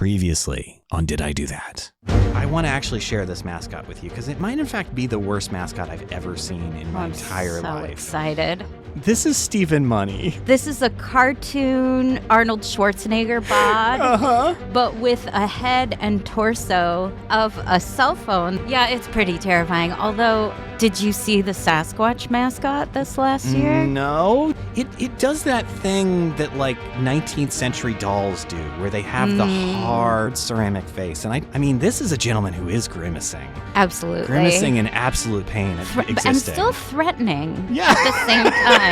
Previously on Did I Do That? I want to actually share this mascot with you because it might in fact be the worst mascot I've ever seen in my entire life. I'm so excited. This is Stephen Money. This is a cartoon Arnold Schwarzenegger bod, but with a head and torso of a cell phone. Yeah, it's pretty terrifying. Although, did you see the Sasquatch mascot this last year? No. It does that thing that like 19th century dolls do, where they have the hard ceramic face. And I mean, this is a gentleman who is grimacing. Absolutely. Grimacing in absolute pain at existing. And still threatening at the same time.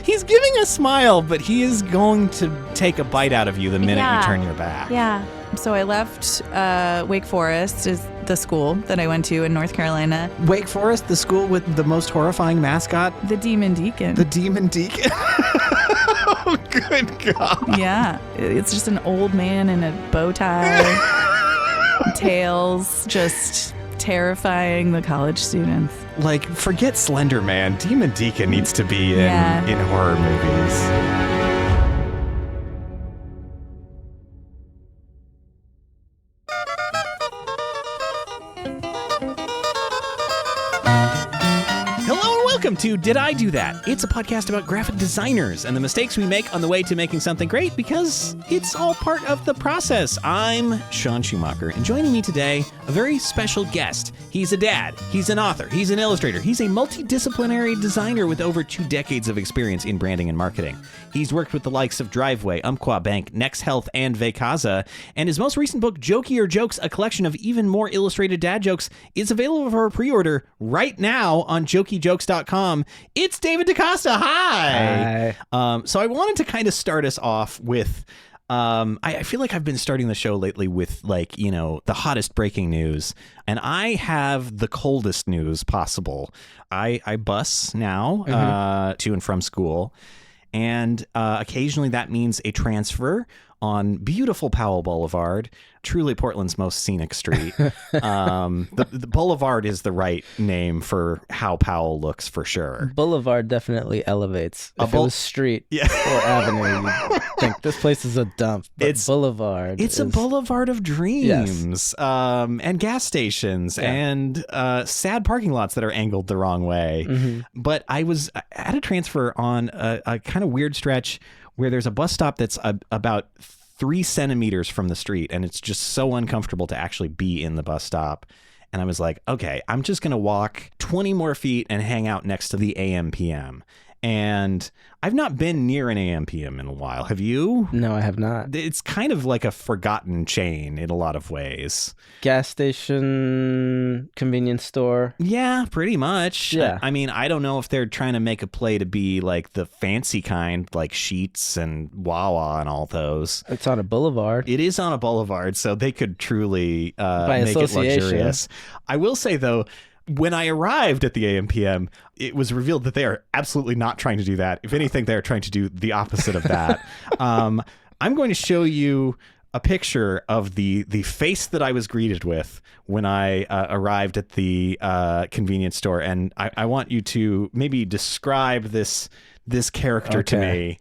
He's giving a smile, but he is going to take a bite out of you the minute you turn your back. Yeah. So I left Wake Forest, is the school that I went to in North Carolina. Wake Forest, the school with the most horrifying mascot? The Demon Deacon. The Demon Deacon? Oh, good God. Yeah. It's just an old man in a bow tie, tails, just terrifying the college students. Like, forget Slender Man. Demon Deacon needs to be in horror movies. Welcome to Did I Do That? It's a podcast about graphic designers and the mistakes we make on the way to making something great because it's all part of the process. I'm Sean Schumacher, and joining me today, a very special guest. He's a dad, he's an author, he's an illustrator, he's a multidisciplinary designer with over 2 decades of experience in branding and marketing. He's worked with the likes of Driveway, Umpqua Bank, Next Health, and Vacasa, and his most recent book, Jokier Jokes, a collection of even more illustrated dad jokes, is available for pre-order right now on JokeyJokes.com. It's David DaCosta. Hi. So I wanted to kind of start us off with, I feel like I've been starting the show lately with like, you know, the hottest breaking news, and I have the coldest news possible. I bus now to and from school, and occasionally that means a transfer on beautiful Powell Boulevard, truly Portland's most scenic street. The Boulevard is the right name for how Powell looks, for sure. Boulevard definitely elevates. If it was street or avenue, you'd think this place is a dump. But it's Boulevard. It's a boulevard of dreams, yes. And gas stations and sad parking lots that are angled the wrong way. Mm-hmm. But I was at a transfer on a kind of weird stretch where there's a bus stop that's about 3 centimeters from the street, and it's just so uncomfortable to actually be in the bus stop. And I was like, okay, I'm just going to walk 20 more feet and hang out next to the AM/PM. And I've not been near an AM/PM in a while. Have you? No, I have not. It's kind of like a forgotten chain in a lot of ways. Gas station, convenience store. Yeah, pretty much. Yeah. I mean, I don't know if they're trying to make a play to be like the fancy kind, like Sheetz and Wawa and all those. It's on a boulevard. It is on a boulevard, so they could truly By make it luxurious. I will say, though, when I arrived at the AM/PM, it was revealed that they are absolutely not trying to do that. If anything, they're trying to do the opposite of that. I'm going to show you a picture of the face that I was greeted with when I arrived at the convenience store, and I want you to maybe describe this character to me.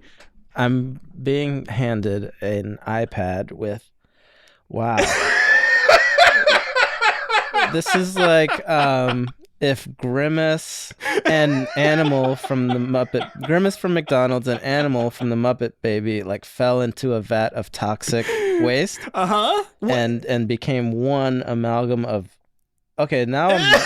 I'm being handed an iPad with, wow. This is like if Grimace and Animal from Grimace from McDonald's and Animal from the Muppet Baby like fell into a vat of toxic waste. And became one amalgam of. Okay, now I'm.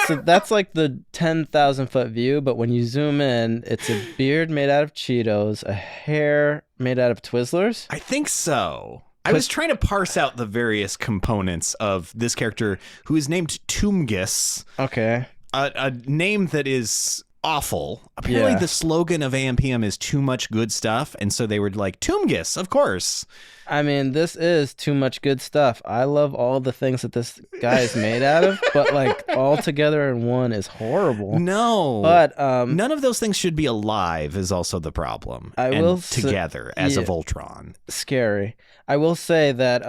So that's like the 10,000 foot view, but when you zoom in, it's a beard made out of Cheetos, a hair made out of Twizzlers. I think so. I was trying to parse out the various components of this character who is named Toomgus. Okay. A name that is awful. Apparently the slogan of AM/PM is too much good stuff, and so they were like, Toomgus, of course. I mean, this is too much good stuff. I love all the things that this guy is made out of, but like all together in one is horrible. No. But none of those things should be alive is also the problem. Together as a Voltron. Scary. I will say that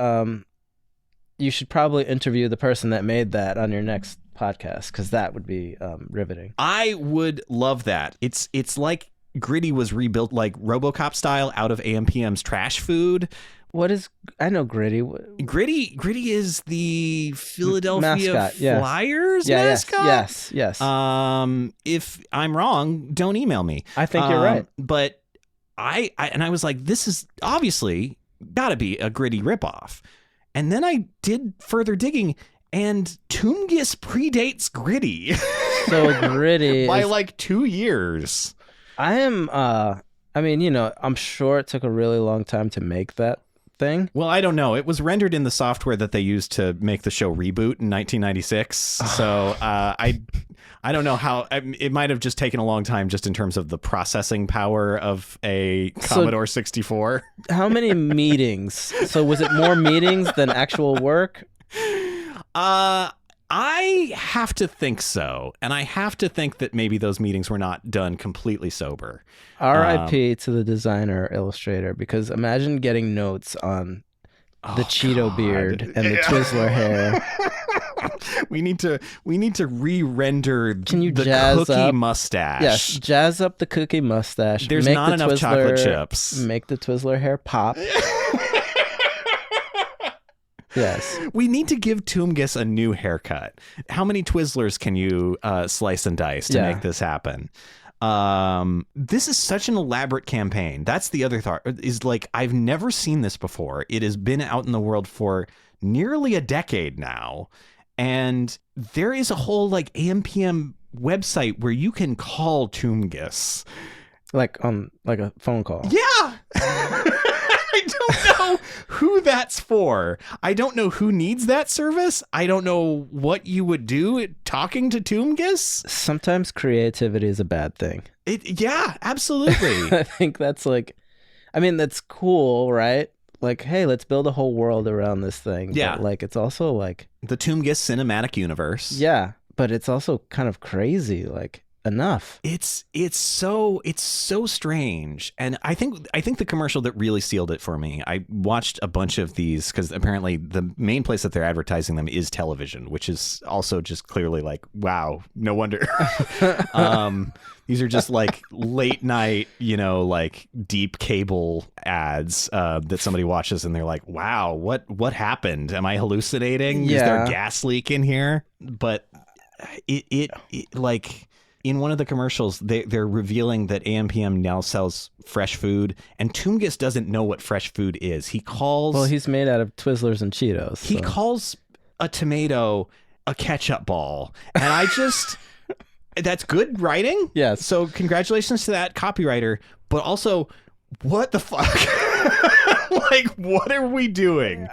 you should probably interview the person that made that on your next podcast, because that would be riveting. I would love that. It's like Gritty was rebuilt like RoboCop style out of AM/PM's trash food, What is? I know Gritty. Gritty is the Philadelphia Mascot, yes. Flyers Yeah, mascot. yes. If I'm wrong, don't email me. I think you're right. But I was like, this is obviously got to be a Gritty ripoff. And then I did further digging, and Toomgus predates Gritty. So Gritty by is, like 2 years. I am. I mean, I'm sure it took a really long time to make that thing. Well, I don't know. It was rendered in the software that they used to make the show Reboot in 1996. So I don't know how. It might have just taken a long time just in terms of the processing power of a Commodore 64. How many meetings? So was it more meetings than actual work? I have to think so. And I have to think that maybe those meetings were not done completely sober. R.I.P. to the designer illustrator, because imagine getting notes on the Cheeto beard and the Twizzler hair. We need to re-render the jazz cookie up? mustache. Yes, jazz up the cookie mustache. There's make not the enough chocolate chips. Make the Twizzler hair pop. Yes. We need to give Toomgus a new haircut. How many Twizzlers can you slice and dice to make this happen? This is such an elaborate campaign. That's the other thought, is like, I've never seen this before. It has been out in the world for nearly a decade now. And there is a whole like AMPM website where you can call Toomgus. Like on like a phone call. Yeah. I don't know who that's for. I don't know who needs that service. I don't know what you would do talking to Toomgus. Sometimes creativity is a bad thing. Yeah, absolutely. I think that's like, I mean, that's cool, right? Like, hey, let's build a whole world around this thing. Yeah. But like, it's also like the Toomgus cinematic universe. Yeah, but it's also kind of crazy. Like, enough. It's so strange. And I think the commercial that really sealed it for me, I watched a bunch of these because apparently the main place that they're advertising them is television, which is also just clearly like, wow, no wonder. These are just like late night, like deep cable ads that somebody watches and they're like, wow, what happened? Am I hallucinating? Yeah. Is there a gas leak in here? But it like, in one of the commercials, they're revealing that AMPM now sells fresh food, and Toomgus doesn't know what fresh food is. He calls... Well, he's made out of Twizzlers and Cheetos. He calls a tomato a ketchup ball, and I just... That's good writing. Yes. So congratulations to that copywriter, but also, what the fuck? Like, what are we doing?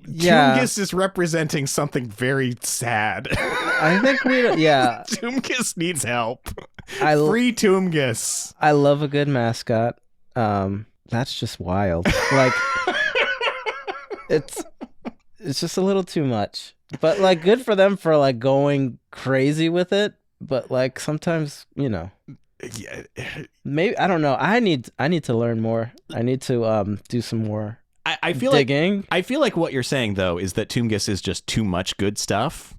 Yeah. Toomgus is representing something very sad. I think yeah. Toomgus needs help. Free Toomgus. I love a good mascot. That's just wild. Like, it's just a little too much. But like, good for them for like going crazy with it. But like, sometimes, Yeah. maybe I don't know. I need to learn more. I need to do some more. I feel digging. I feel like what you're saying though is that Toomgus is just too much good stuff,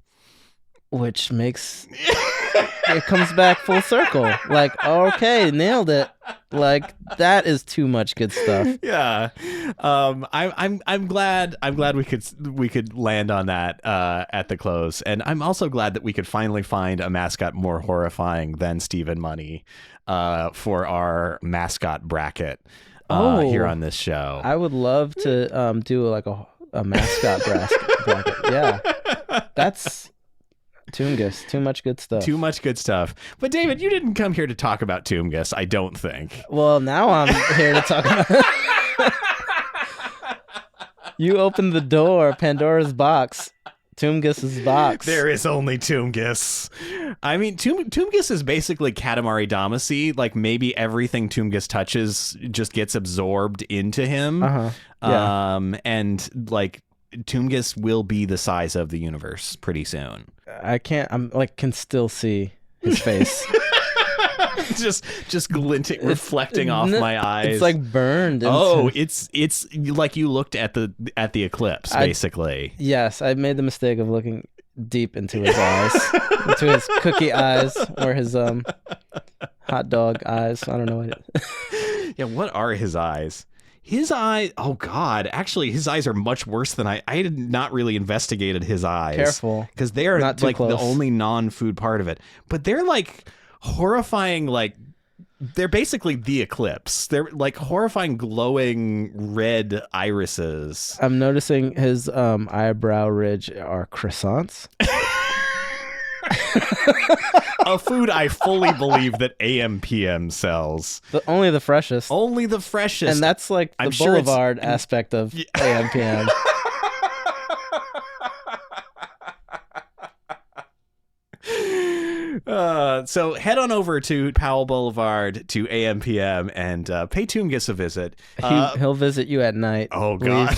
which makes it comes back full circle. Like, okay, nailed it. Like, that is too much good stuff. Yeah. I'm glad we could land on that at the close, and I'm also glad that we could finally find a mascot more horrifying than Stephen Money for our mascot bracket. Here on this show. I would love to do like a mascot bracket. Yeah. That's Toomgus. Too much good stuff. Too much good stuff. But David, you didn't come here to talk about Toomgus, I don't think. Well, now I'm here to talk about You opened the door, Pandora's box. Toomgus's box. There is only Toomgus. I mean, Toomgus is basically Katamari Damacy. Like, maybe everything Toomgus touches just gets absorbed into him. Yeah. And like, Toomgus will be the size of the universe pretty soon. I'm like, can still see his face. just glinting, reflecting off my eyes. It's like burned. It's like you looked at the eclipse, basically. Yes, I made the mistake of looking deep into his eyes, into his cookie eyes, or his hot dog eyes. I don't know what. Yeah, what are his eyes? His eye, oh God, actually his eyes are much worse than I had not really investigated his eyes. Careful. Because they are Not too like the close. only non-food part of it. But they're like horrifying, like they're basically the eclipse. They're like horrifying glowing red irises. I'm noticing his eyebrow ridge are croissants. A food I fully believe that AM/PM sells. Only the freshest. Only the freshest. And that's like the I'm sure it's- boulevard aspect of AM/PM. So head on over to Powell Boulevard to AM/PM and pay Toomgus a visit. He'll visit you at night. Oh God.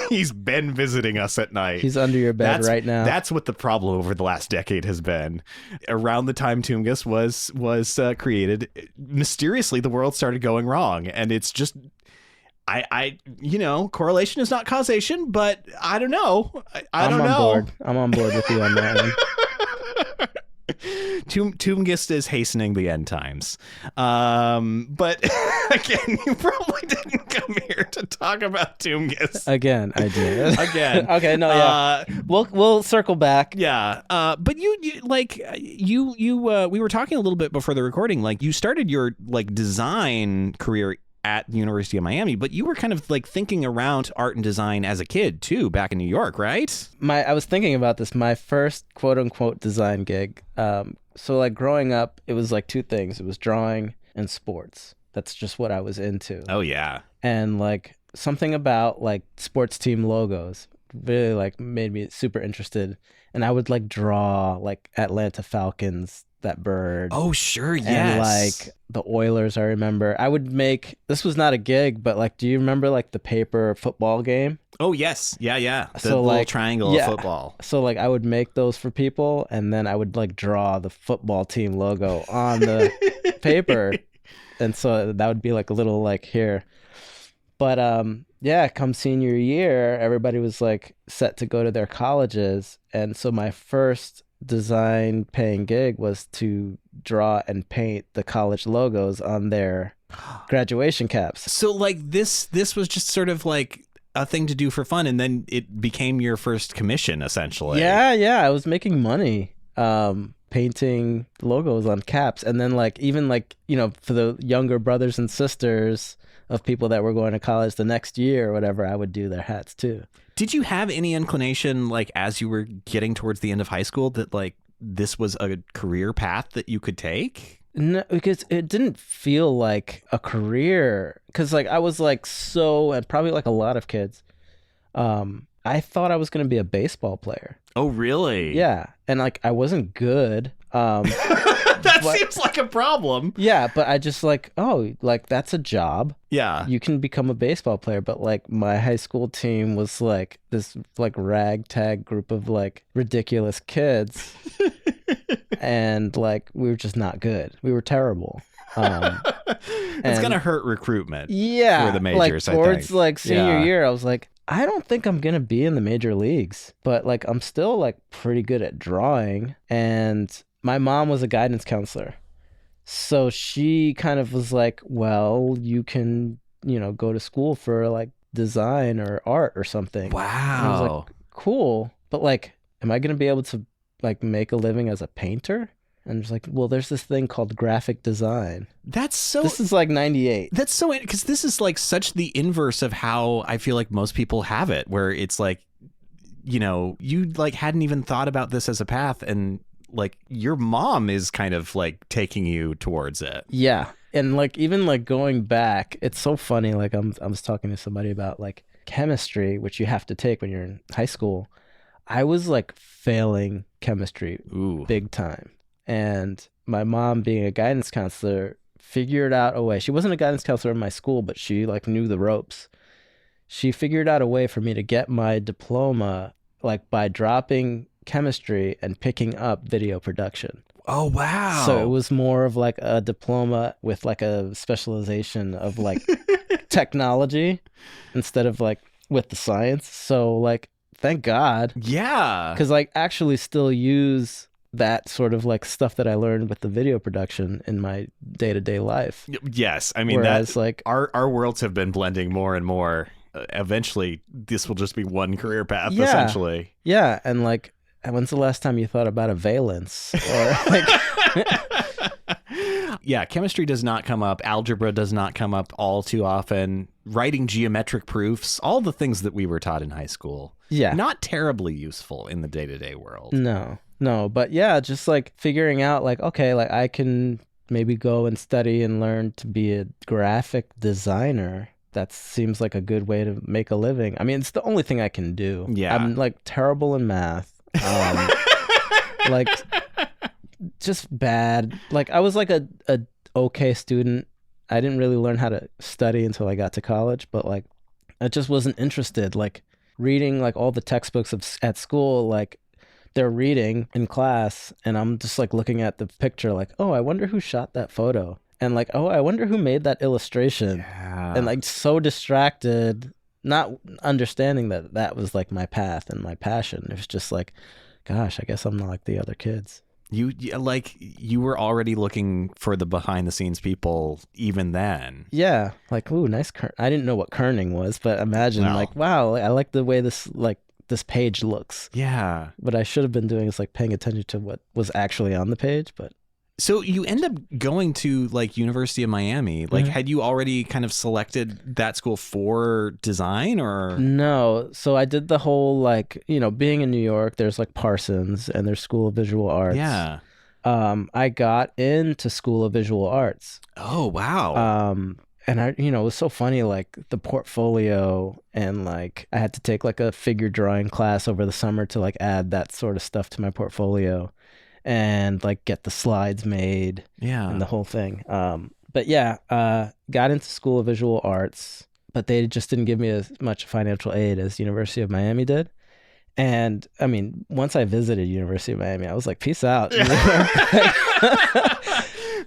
He's been visiting us at night. He's under your bed right now. That's what the problem over the last decade has been. Around the time Toomgus was created, mysteriously the world started going wrong, and it's just I correlation is not causation, but I don't know. I don't know. Board. I'm on board with you on that one. Toomgist is hastening the end times. But again, you probably didn't come here to talk about Toomgist. Again, I did. Again. Okay, no, yeah. We'll circle back. Yeah. But you we were talking a little bit before the recording, like you started your like design career at the University of Miami, but you were kind of like thinking around art and design as a kid too, back in New York, right? I was thinking about this. My first quote unquote design gig. So like growing up, it was like two things. It was drawing and sports. That's just what I was into. Oh yeah. And like something about like sports team logos really like made me super interested. And I would like draw like Atlanta Falcons, that bird. Oh sure, yes. And like the Oilers, I remember. I would make, this was not a gig, but like, do you remember like the paper football game? Oh yes, yeah. The So, little like, triangle of football. So like I would make those for people, and then I would like draw the football team logo on the paper, and so that would be like a little like here. But yeah, come senior year, everybody was like set to go to their colleges, and so my first design paying gig was to draw and paint the college logos on their graduation caps. So like this was just sort of like a thing to do for fun, and then it became your first commission essentially. Yeah, I was making money painting logos on caps, and then like even like, you know, for the younger brothers and sisters of people that were going to college the next year or whatever, I would do their hats too. Did you have any inclination, like as you were getting towards the end of high school, that like this was a career path that you could take? No, because it didn't feel like a career. Because like I was like and probably like a lot of kids, I thought I was going to be a baseball player. Oh, really? Yeah, and like I wasn't good. That seems like a problem. Yeah, but I just like, oh, like that's a job. Yeah. You can become a baseball player, but like my high school team was like this like ragtag group of like ridiculous kids. And like we were just not good. We were terrible. It's gonna hurt recruitment. Yeah, for the majors. Like towards I think. like senior Yeah. year, I was like, I don't think I'm gonna be in the major leagues, but like I'm still like pretty good at drawing. And my mom was a guidance counselor, so she kind of was like, well, you can, you know, go to school for like design or art or something. Wow. And I was like, cool, but like, am I gonna be able to like make a living as a painter? And it's like, well, there's this thing called graphic design. That's so. This is like 98. That's so, because this is like such the inverse of how I feel like most people have it, where it's like, you know, you like hadn't even thought about this as a path, and like your mom is kind of like taking you towards it. Yeah. And like even like going back, it's so funny. Like I was talking to somebody about like chemistry, which you have to take when you're in high school. I was like failing chemistry big time. And my mom, being a guidance counselor, figured out a way. She wasn't a guidance counselor in my school, but she like knew the ropes. She figured out a way for me to get my diploma like by dropping chemistry and picking up video production. Oh, wow. So it was more of like a diploma with like a specialization of like technology instead of like with the science. So like, thank God. Yeah. Because like actually still use that sort of like stuff that I learned with the video production in my day-to-day life. Yes. I mean, Whereas, like, our worlds have been blending more and more. Eventually, this will just be one career path, essentially. Yeah. And like, when's the last time you thought about a valence? Or like... Yeah, chemistry does not come up. Algebra does not come up all too often. Writing geometric proofs, all the things that we were taught in high school. Yeah. Not terribly useful in the day-to-day world. No. But yeah, just like figuring out like, okay, like I can maybe go and study and learn to be a graphic designer. That seems like a good way to make a living. I mean, it's the only thing I can do. Yeah. I'm like terrible in math. Like just bad. Like I was like a okay student. I didn't really learn how to study until I got to college, but like I just wasn't interested. Like reading like all the textbooks at school, like they're reading in class and I'm just like looking at the picture like, oh, I wonder who shot that photo. And like, oh, I wonder who made that illustration. Yeah. And like so distracted, not understanding that that was like my path and my passion. It was just like, gosh, I guess I'm not like the other kids. You were already looking for the behind the scenes people even then. Yeah, like, ooh, nice I didn't know what kerning was, but imagine like, wow, I like the way this page looks. Yeah. What I should have been doing is like paying attention to what was actually on the page, but So you end up going to like University of Miami. Like, had you already kind of selected that school for design or? No. So I did the whole like, you know, being in New York, there's like Parsons and there's School of Visual Arts. Yeah. I got into School of Visual Arts. Oh, wow. And I, you know, it was so funny, like the portfolio and like I had to take like a figure drawing class over the summer to like add that sort of stuff to my portfolio. And like get the slides made, and the whole thing. But yeah, got into School of Visual Arts, but they just didn't give me as much financial aid as University of Miami did. And I mean, once I visited University of Miami, I was like, peace out.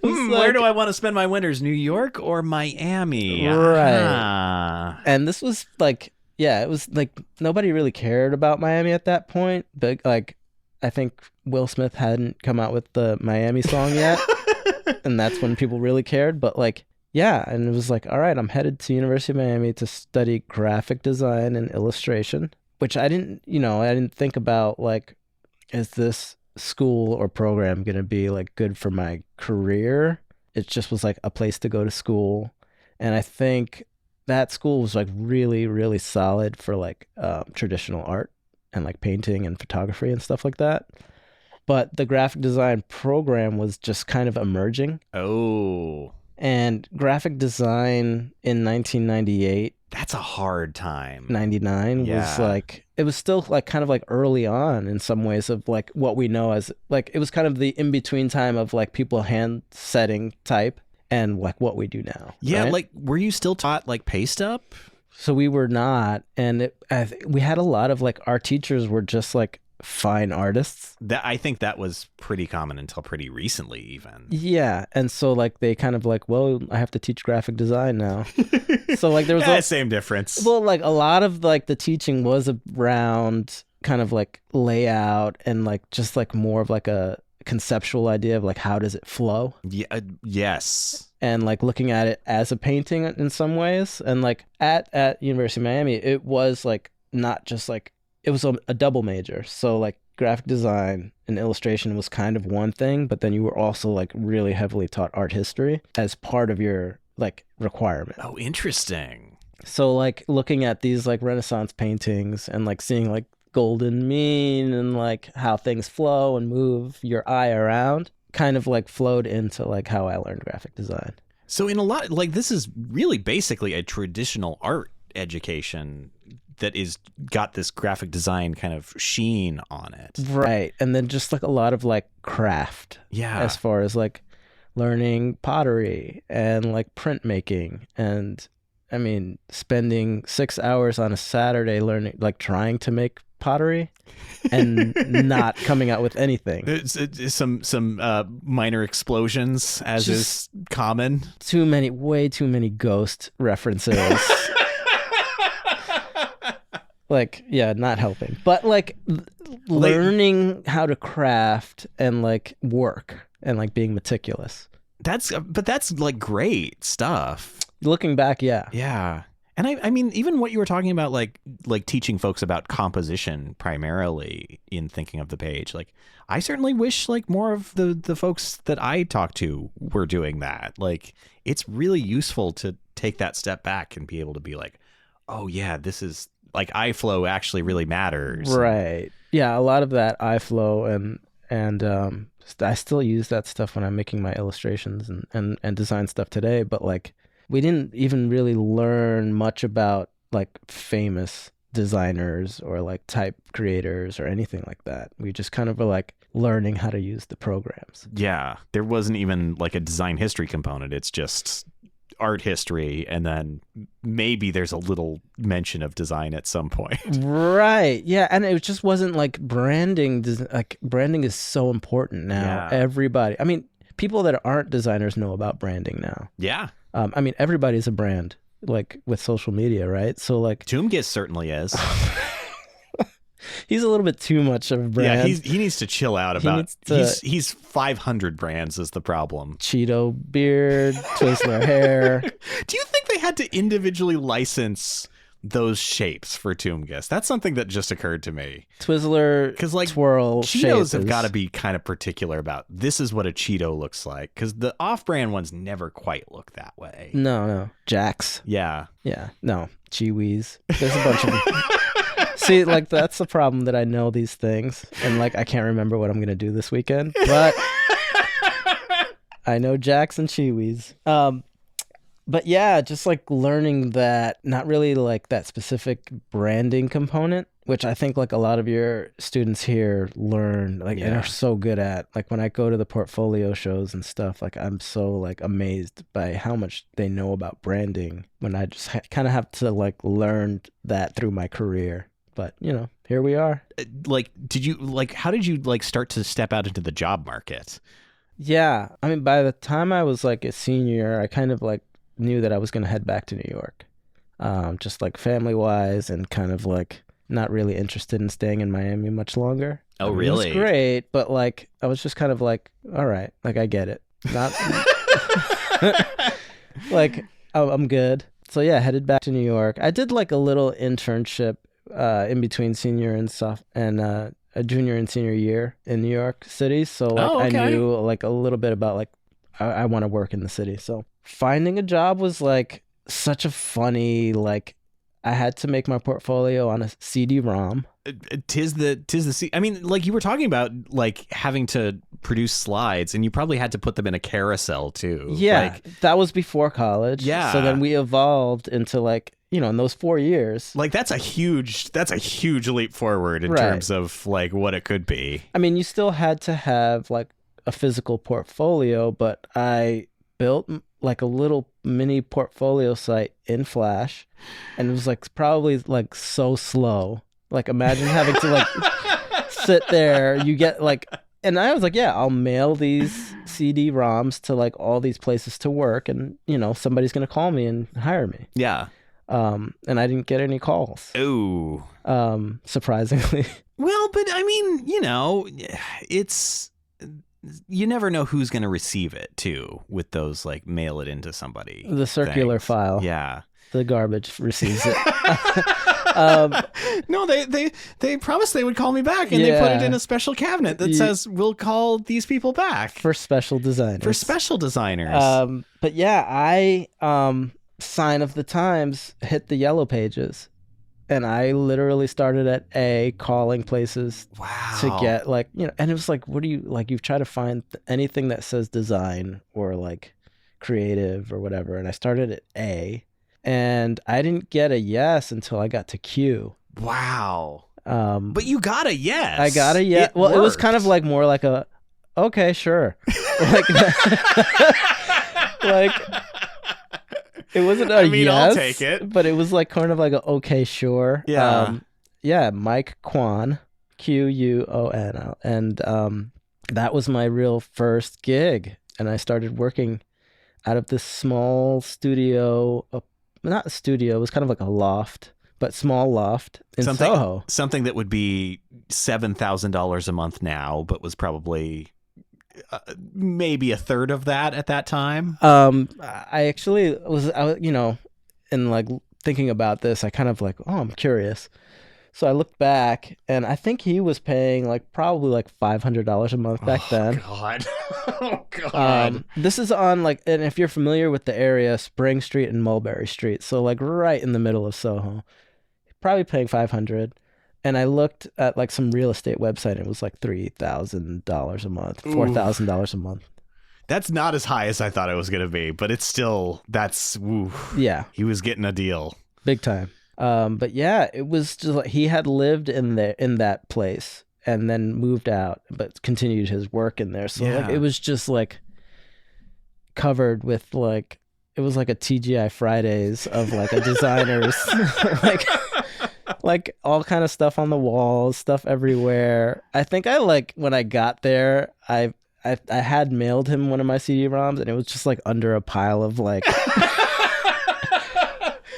Where do I want to spend my winters, New York or Miami? Right. And this was like, yeah, it was like nobody really cared about Miami at that point, but like, I think Will Smith hadn't come out with the Miami song yet. And that's when people really cared. But like, yeah. And it was like, all right, I'm headed to University of Miami to study graphic design and illustration, which I didn't think about like, is this school or program going to be like good for my career? It just was like a place to go to school. And I think that school was like really, really solid for like traditional art and like painting and photography and stuff like that. But the graphic design program was just kind of emerging. Oh. And graphic design in 1998. That's a hard time. 99 was like, it was still like kind of like early on in some ways of like what we know as like, it was kind of the in-between time of like people hand setting type and like what we do now. Yeah. Right? Like, were you still taught like paste up? So we were not, and we had a lot of like our teachers were just like fine artists. I think that was pretty common until pretty recently, even. Yeah, and so like they kind of like, well, I have to teach graphic design now. So like there was same difference. Well, like a lot of like the teaching was around kind of like layout and like just like more of like a conceptual idea of like how does it flow. Yeah. Yes. And like looking at it as a painting in some ways. And like at University of Miami, it was like not just like, it was a double major. So like graphic design and illustration was kind of one thing, but then you were also like really heavily taught art history as part of your like requirement. Oh, interesting. So like looking at these like Renaissance paintings and like seeing like golden mean and like how things flow and move your eye around kind of like flowed into like how I learned graphic design. So in a lot, like this is really basically a traditional art education that is got this graphic design kind of sheen on it. Right. And then just like a lot of like craft. Yeah. As far as like learning pottery and like printmaking and I mean, spending 6 hours on a Saturday learning, like trying to make pottery and not coming out with anything. It's some minor explosions, as is common. Way too many ghost references. Like, yeah, not helping. But like learning how to craft and like work and like being meticulous. That's like great stuff. Looking back, yeah. Yeah. And I mean, even what you were talking about, like teaching folks about composition primarily in thinking of the page, like I certainly wish like more of the folks that I talk to were doing that. Like it's really useful to take that step back and be able to be like, oh yeah, this is like iFlow actually really matters. Right. Yeah. A lot of that iFlow and I still use that stuff when I'm making my illustrations and design stuff today. But like, we didn't even really learn much about like famous designers or like type creators or anything like that. We just kind of were like learning how to use the programs. Yeah. There wasn't even like a design history component. It's just art history. And then maybe there's a little mention of design at some point. Right. Yeah. And it just wasn't like branding. Like branding is so important now. Yeah. Everybody. I mean, people that aren't designers know about branding now. Yeah. I mean, everybody's a brand, like with social media, right? So like Toomgis certainly is. he's a little bit too much of a brand. Yeah, he needs to chill out about he's 500 brands is the problem. Cheeto beard, Twizzler hair. Do you think they had to individually license those shapes for Toomgis? That's something that just occurred to me. Twizzler, because like twirl Cheetos have got to be kind of particular about this is what a Cheeto looks like, because the off-brand ones never quite look that way. No. Jax. Yeah. No. Cheewees. There's a bunch of them. See, like that's the problem that I know these things and like I can't remember what I'm gonna do this weekend, but I know Jax and Cheewees. But yeah, just like learning that, not really like that specific branding component, which I think like a lot of your students here learn like and are so good at. Like when I go to the portfolio shows and stuff, like I'm so like amazed by how much they know about branding when I just kind of have to like learn that through my career. But you know, here we are. Like, how did you like start to step out into the job market? Yeah. I mean, by the time I was like a senior, I kind of like knew that I was going to head back to New York, just like family wise and kind of like not really interested in staying in Miami much longer. Oh, really? It was great. But like, I was just kind of like, all right, like I get it. Not like I'm good. So yeah, headed back to New York. I did like a little internship in between senior and a junior and senior year in New York City. So like I knew like a little bit about like, I want to work in the city. So finding a job was like such a funny, like I had to make my portfolio on a CD-ROM. Tis the I mean, like you were talking about like having to produce slides and you probably had to put them in a carousel too. Yeah, like, that was before college. Yeah. So then we evolved into like, you know, in those 4 years. Like that's a huge leap forward in terms of like what it could be. I mean, you still had to have like a physical portfolio, but I built like a little mini portfolio site in Flash, and it was like probably like so slow. Like imagine having to like sit there. You get like, and I was like, yeah, I'll mail these CD-ROMs to like all these places to work, and you know somebody's gonna call me and hire me. Yeah. And I didn't get any calls. Ooh. Surprisingly. Well, but I mean, you know, it's. You never know who's going to receive it too with those like mail it into somebody. The circular file. Yeah. The garbage receives it. No, they promised they would call me back and they put it in a special cabinet that says we'll call these people back for special designers. But yeah, I Sign of the Times hit the yellow pages. And I literally started at A, calling places to get like, you know, and it was like, what do you like? You try to find anything that says design or like creative or whatever. And I started at A, and I didn't get a yes until I got to Q. Wow. But you got a yes. I got a yes. Well, it was kind of like more like a, okay, sure. like it wasn't a yes, I'll take it. But it was like kind of like a okay, sure. Yeah. Mike Quan, Quon, and that was my real first gig, and I started working out of this small studio. Not a studio, it was kind of like a loft, but small loft in Soho. Something that would be $7,000 a month now, but was probably maybe a third of that at that time. I actually was, and like thinking about this, I kind of like, oh, I'm curious. So I looked back, and I think he was paying like probably like $500 a month back then. God. Oh, God. This is on like, and if you're familiar with the area, Spring Street and Mulberry Street. So like right in the middle of Soho. Probably paying $500. And I looked at like some real estate website, and it was like $3,000 a month, $4,000 a month. That's not as high as I thought it was going to be, but it's still, yeah. He was getting a deal. Big time. But yeah, it was just like he had lived in that place and then moved out, but continued his work in there. So like it was just like covered with like, it was like a TGI Fridays of like a designer's like all kind of stuff on the walls, stuff everywhere. I think I like when I got there, I had mailed him one of my CD-ROMs, and it was just like under a pile of like.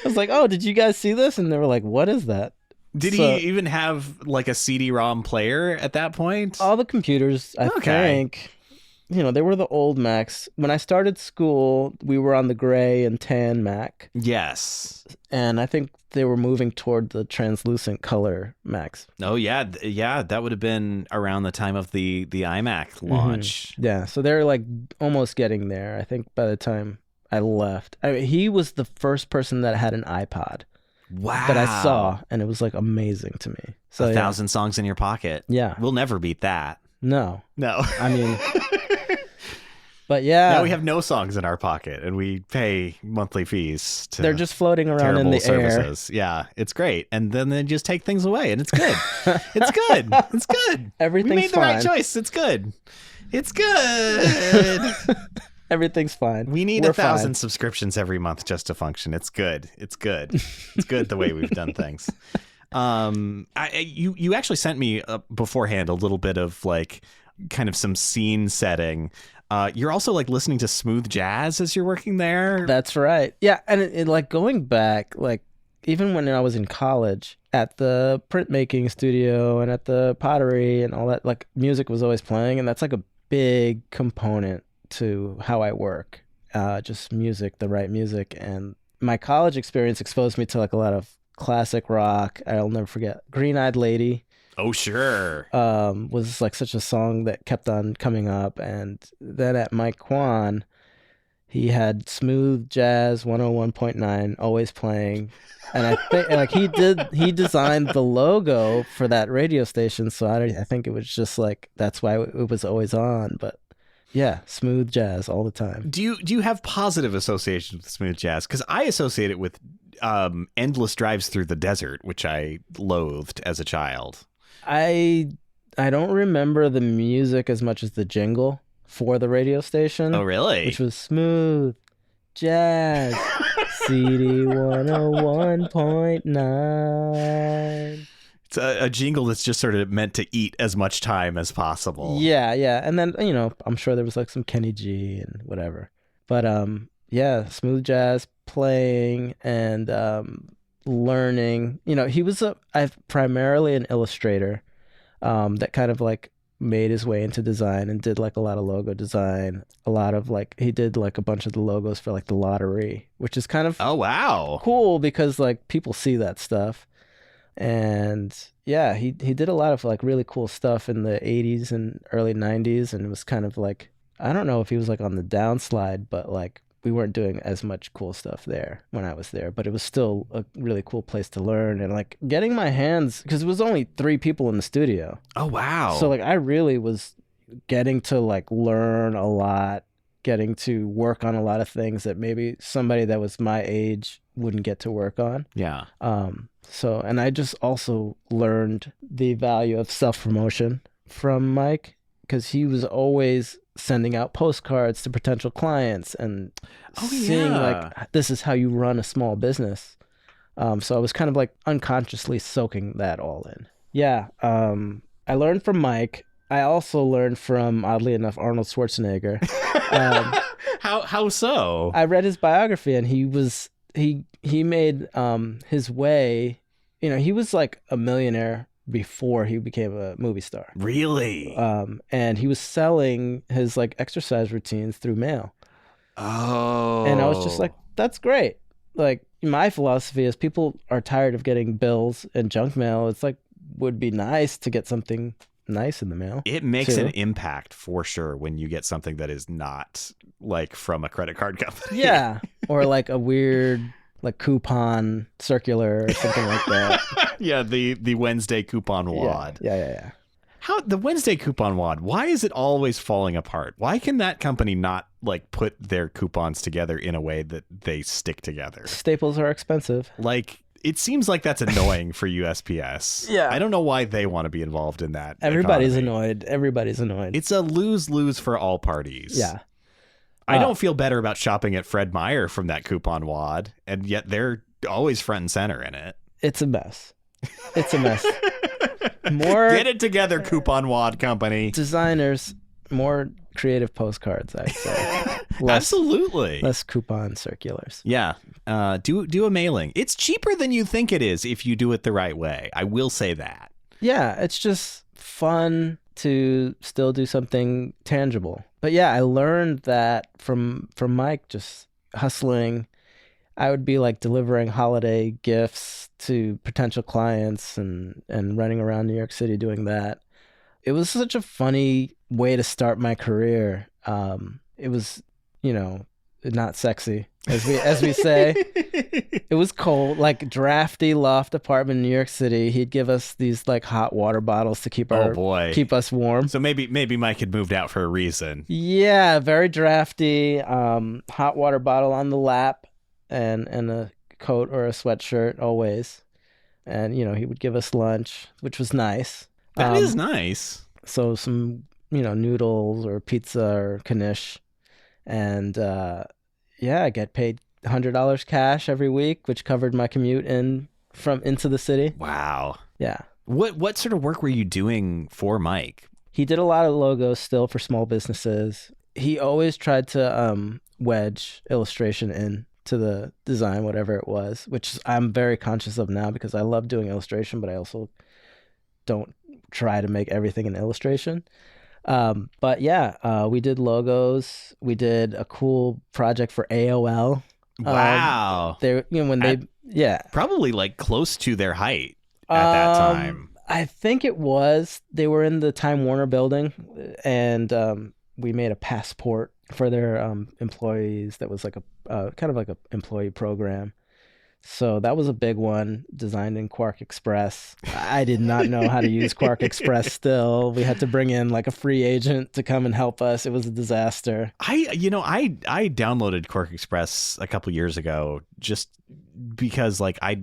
I was like, oh, did you guys see this? And they were like, what is that? Did he even have like a CD-ROM player at that point? All the computers, I think, they were the old Macs. When I started school, we were on the gray and tan Mac. Yes. And I think they were moving toward the translucent color Macs. Oh, yeah. Yeah, that would have been around the time of the iMac launch. Mm-hmm. Yeah, so they're like almost getting there, I think, by the time I left. I mean, he was the first person that had an iPod. Wow. That I saw, and it was like amazing to me. So 1,000 songs in your pocket. Yeah. We'll never beat that. No. I mean, but yeah. Now we have no songs in our pocket, and we pay monthly fees to they're just floating around in the services. Air. Yeah, it's great. And then they just take things away, and it's good. It's good. It's good. Everything's we made the fine. right choice. It's good. It's good. Everything's fine. We need 1,000 subscriptions every month just to function. It's good. It's good. It's good the way we've done things. You actually sent me beforehand a little bit of like kind of some scene setting. You're also like listening to smooth jazz as you're working there. That's right. Yeah, and it like going back, like even when I was in college at the printmaking studio and at the pottery and all that, like music was always playing, and that's like a big component to how I work. Just music, the right music. And my college experience exposed me to like a lot of classic rock. I'll never forget Green Eyed Lady. Oh, sure. Was like such a song that kept on coming up. And then at Mike Kwan, he had Smooth Jazz 101.9 always playing. And I think like he designed the logo for that radio station. So I think it was just like, that's why it was always on. But yeah, smooth jazz all the time. Do you have positive associations with smooth jazz? Because I associate it with endless drives through the desert, which I loathed as a child. I don't remember the music as much as the jingle for the radio station. Oh, really? Which was smooth jazz CD 101.9. It's a jingle that's just sort of meant to eat as much time as possible. Yeah. And then, I'm sure there was like some Kenny G and whatever. But yeah, smooth jazz playing and learning. He was primarily an illustrator that kind of like made his way into design and did like a lot of logo design. A lot of like, he did like a bunch of the logos for like the lottery, which is kind of cool because like people see that stuff. And yeah, he did a lot of like really cool stuff in the 80s and early 90s. And it was kind of like, I don't know if he was like on the downslide, but like we weren't doing as much cool stuff there when I was there. But it was still a really cool place to learn and like getting my hands, because it was only 3 people in the studio. Oh, wow. So like I really was getting to like learn a lot, getting to work on a lot of things that maybe somebody that was my age wouldn't get to work on. Yeah. So, and I just also learned the value of self-promotion from Mike, because he was always sending out postcards to potential clients and seeing like, this is how you run a small business. So I was kind of like unconsciously soaking that all in. Yeah. I learned from Mike. I also learned from, oddly enough, Arnold Schwarzenegger. How so? I read his biography, and he made his way he was like a millionaire before he became a movie star. Really? And he was selling his like exercise routines through mail. Oh. And I was just like, that's great. Like, my philosophy is people are tired of getting bills and junk mail. It's like, would be nice to get something nice in the mail. It makes too. an impact for sure when you get something that is not like from a credit card company. Yeah. Or like a weird like coupon circular or something like that. Yeah, the Wednesday coupon wad. Yeah. How the Wednesday coupon wad, why is it always falling apart? Why can that company not like put their coupons together in a way that they stick together? Staples are expensive. Like, it seems like that's annoying for USPS. Yeah. I don't know why they want to be involved in that. Everybody's economy. annoyed. It's a lose-lose for all parties. Yeah. I don't feel better about shopping at Fred Meyer from that coupon wad, and yet they're always front and center in it. It's a mess. More Get it together, coupon wad company. designers, more creative postcards, I'd say. Absolutely. Less coupon circulars. Yeah. Do a mailing. It's cheaper than you think it is if you do it the right way. I will say that. Yeah, it's just fun to still do something tangible. But yeah, I learned that from Mike, just hustling. I would be like delivering holiday gifts to potential clients and running around New York City doing that. It was such a funny way to start my career. It was, not sexy, as we say. It was cold, like drafty loft apartment in New York City. He'd give us these like hot water bottles to keep us warm. So maybe Mike had moved out for a reason. Yeah, very drafty. Hot water bottle on the lap, and a coat or a sweatshirt always. And he would give us lunch, which was nice. That is nice. So some noodles or pizza or knish, and I get paid $100 cash every week, which covered my commute into the city. Wow. Yeah. What sort of work were you doing for Mike? He did a lot of logos still for small businesses. He always tried to wedge illustration in to the design, whatever it was, which I'm very conscious of now because I love doing illustration, but I also don't try to make everything an illustration. But yeah, we did logos. We did a cool project for AOL. Wow. Probably like close to their height at that time. I think it was. They were in the Time Warner building, and we made a passport for their employees that was like a kind of like a employee program. So that was a big one, designed in Quark Express. I did not know how to use Quark Express still. We had to bring in like a free agent to come and help us. It was a disaster. I downloaded Quark Express a couple years ago just because like I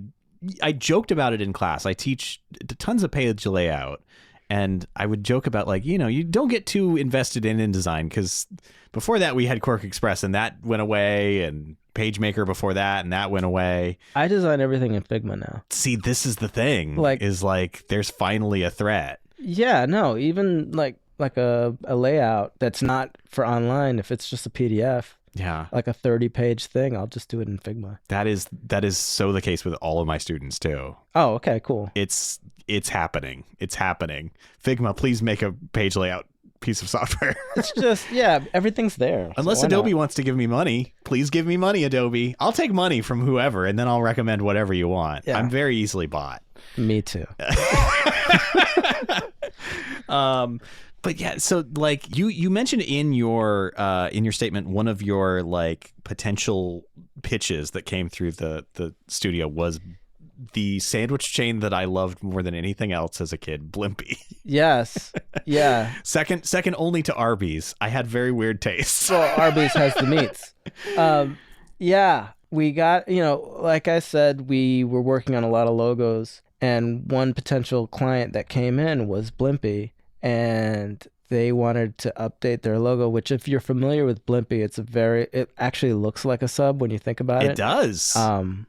joked about it in class. I teach tons of page layout, and I would joke about like, you don't get too invested in InDesign because before that we had Quark Express and that went away, and PageMaker before that, and that went away. I design everything in Figma now. See, this is the thing. There's finally a threat. Yeah, no, even like a layout that's not for online, if it's just a PDF. Yeah. Like a 30-page thing, I'll just do it in Figma. That is so the case with all of my students too. Oh, okay, cool. It's happening. It's happening. Figma, please make a page layout piece of software. It's just, everything's there. Unless Adobe wants to give me money, please give me money, Adobe. I'll take money from whoever, and then I'll recommend whatever you want. Yeah. I'm very easily bought. Me too. But yeah, so like you mentioned in your statement, one of your like potential pitches that came through the studio was the sandwich chain that I loved more than anything else as a kid, Blimpie. Yes. Yeah. Second only to Arby's. I had very weird tastes. Well, Arby's has the meats. Yeah. We got, like I said, we were working on a lot of logos, and one potential client that came in was Blimpie, and they wanted to update their logo, which if you're familiar with Blimpie, it actually looks like a sub when you think about it. It does.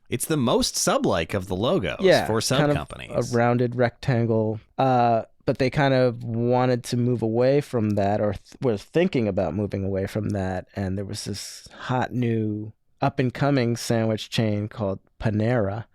It's the most sub-like of the logos for sub kind companies. Of a rounded rectangle. But they kind of wanted to move away from that, or were thinking about moving away from that. And there was this hot new up-and-coming sandwich chain called Panera.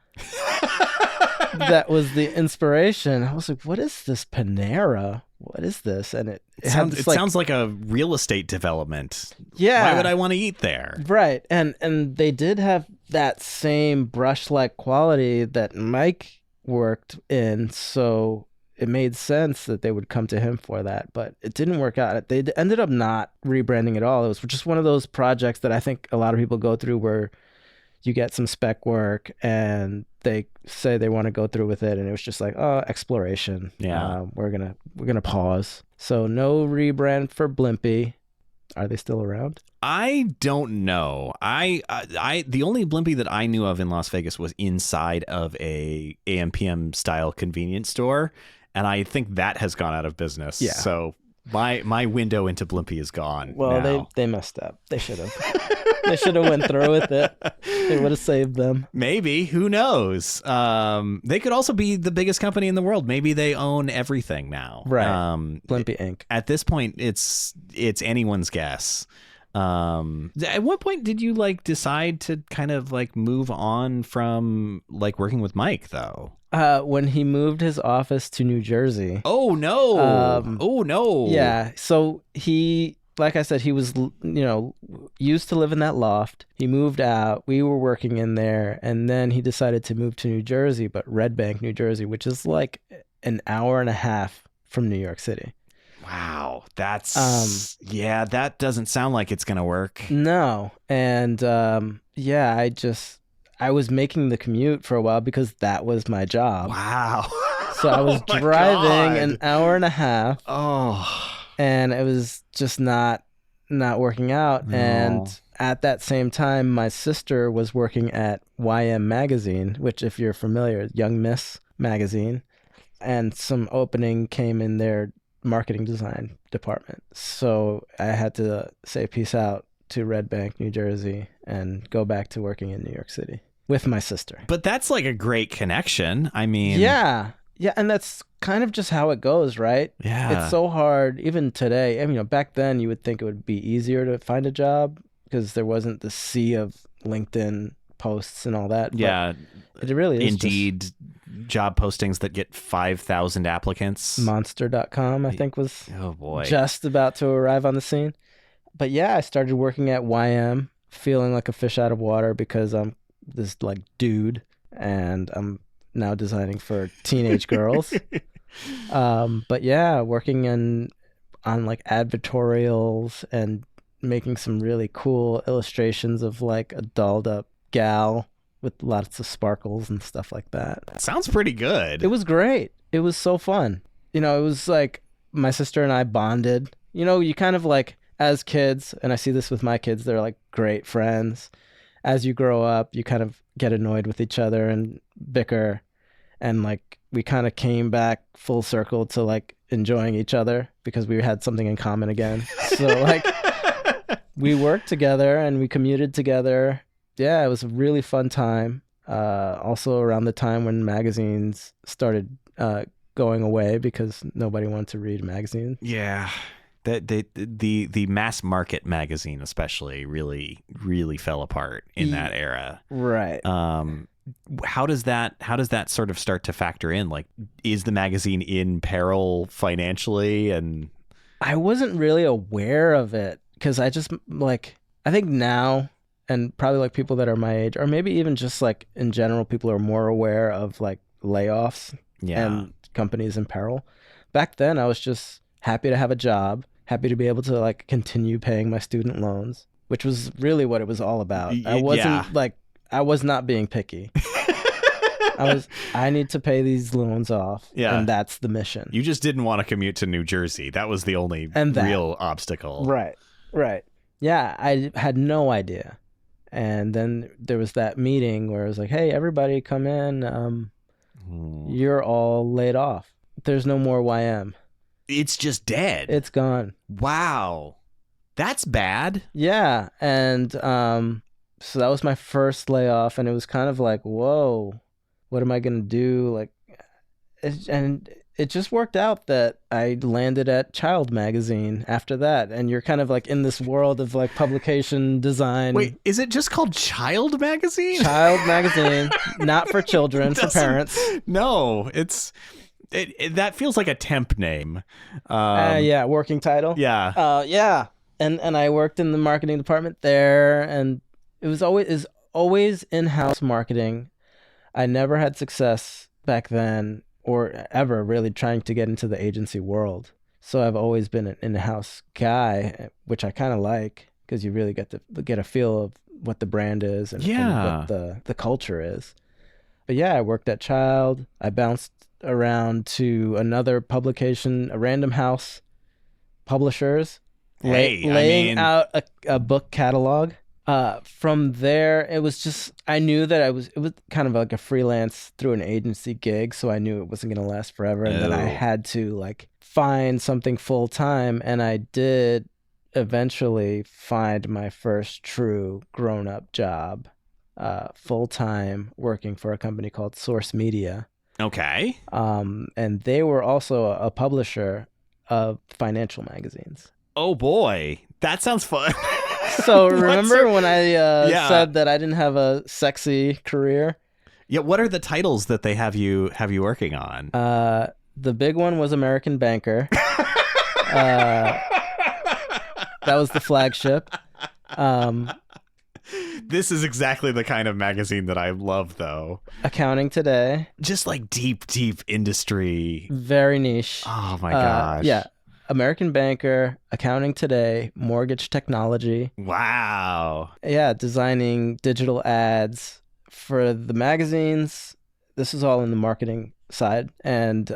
that was the inspiration. I was like, what is this Panera? What is this? And it sounds like a real estate development. Yeah. Why would I want to eat there? Right. And they did have that same brush-like quality that Mike worked in, so it made sense that they would come to him for that, but it didn't work out. They ended up not rebranding at all. It was just one of those projects that I think a lot of people go through where you get some spec work and they say they want to go through with it, and it was just like, oh, exploration. Yeah. We're gonna pause. So no rebrand for Blimpie. Are they still around? I don't know. I the only Blimpie that I knew of in Las Vegas was inside of a AM/PM style convenience store, and I think that has gone out of business. Yeah. So my window into Blimpie is gone. Well, now. they messed up. They should have. They should have went through with it. It would have saved them. Maybe. Who knows? They could also be the biggest company in the world. Maybe they own everything now. Right. Blimpie Inc. At this point, it's anyone's guess. At what point did you decide to kind of move on from working with Mike though? When he moved his office to New Jersey. Oh no. Oh no. Yeah. So he, like I said, he was, used to live in that loft. He moved out. We were working in there, and then he decided to move to New Jersey, but Red Bank, New Jersey, which is like an hour and a half from New York City. Wow, that's that doesn't sound like it's gonna work. No, and I was making the commute for a while because that was my job. Wow. So I was driving an hour and a half. Oh. And it was just not working out. No. And at that same time, my sister was working at YM Magazine, which, if you're familiar, Young Miss Magazine, and some opening came in their marketing design department. So I had to say peace out to Red Bank, New Jersey, and go back to working in New York City with my sister. But that's a great connection. I mean, yeah, and that's kind of just how it goes, right? Yeah. It's so hard, even today. I mean, back then you would think it would be easier to find a job because there wasn't the sea of LinkedIn posts and all that. Yeah. But it really is. Indeed, job postings that get 5,000 applicants. Monster.com, I think, was oh boy, just about to arrive on the scene. But yeah, I started working at YM, feeling like a fish out of water because I'm this dude, and I'm now designing for teenage girls. But yeah, working on advertorials and making some really cool illustrations of a dolled up gal with lots of sparkles and stuff like that. Sounds pretty good. It was great. It was so fun. It was my sister and I bonded. You kind of as kids, and I see this with my kids, they're great friends. As you grow up, you kind of get annoyed with each other and bicker, and we kind of came back full circle to enjoying each other because we had something in common again. So we worked together and we commuted together. Yeah, it was a really fun time. Also around the time when magazines started going away because nobody wanted to read magazines. Yeah. The mass market magazine especially really fell apart in that era. Right. How does that sort of start to factor in? Is the magazine in peril financially? And I wasn't really aware of it because I just I think now, and probably people that are my age, or maybe even just in general, people are more aware of layoffs and companies in peril. Back then, I was just happy to have a job, happy to be able to continue paying my student loans, which was really what it was all about. I wasn't I was not being picky. I need to pay these loans off, and that's the mission. You just didn't want to commute to New Jersey. That was the only real obstacle. Right. Yeah, I had no idea. And then there was that meeting where it was hey, everybody come in. You're all laid off. There's no more YM. It's just dead. It's gone. Wow. That's bad. Yeah. And so that was my first layoff, and it was kind of whoa, what am I going to do? And it just worked out that I landed at Child Magazine after that. And you're kind of like in this world of like publication design. Wait, is it just called Child Magazine? Child Magazine, not for children, for parents. No, that feels like a temp name. Yeah, working title. Yeah. Yeah. And I worked in the marketing department there, and it was always in-house marketing. I never had success back then or ever really trying to get into the agency world. So I've always been an in-house guy, which I kind of like because you really get to get a feel of what the brand is and what the culture is. But yeah, I worked at Child. I bounced around to another publication, a Random House Publishers, laying out a book catalog. From there, it was just, I knew that it was kind of like a freelance through an agency gig, so I knew it wasn't going to last forever, and then I had to like find something full time, and I did eventually find my first true grown-up job, full time, working for a company called Source Media. Okay. And they were also a publisher of financial magazines. Oh boy, that sounds fun. So remember when I said that I didn't have a sexy career? Yeah. What are the titles that they have you working on? The big one was American Banker. That was the flagship. This is exactly the kind of magazine that I love, though. Accounting Today. Just like deep industry. Very niche. Oh my gosh. Yeah. American Banker, Accounting Today, Mortgage Technology. Wow. Yeah, designing digital ads for the magazines. This is all in the marketing side, and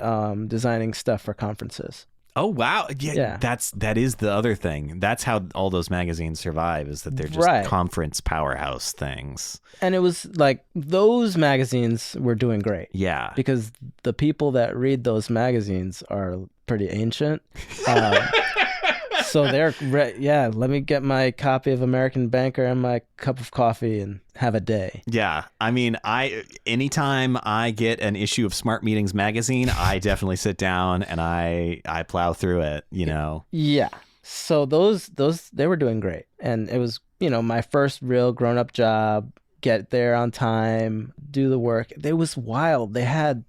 designing stuff for conferences. Oh wow. Yeah. That is the other thing. That's how all those magazines survive, is that they're just conference powerhouse things. And it was like those magazines were doing great. Yeah. Because the people that read those magazines are pretty ancient. So let me get my copy of American Banker and my cup of coffee and have a day. Yeah. I mean, anytime I get an issue of Smart Meetings magazine, I definitely sit down and I plow through it, you know. Yeah. So those they were doing great. And it was, my first real grown-up job, get there on time, do the work. It was wild. They had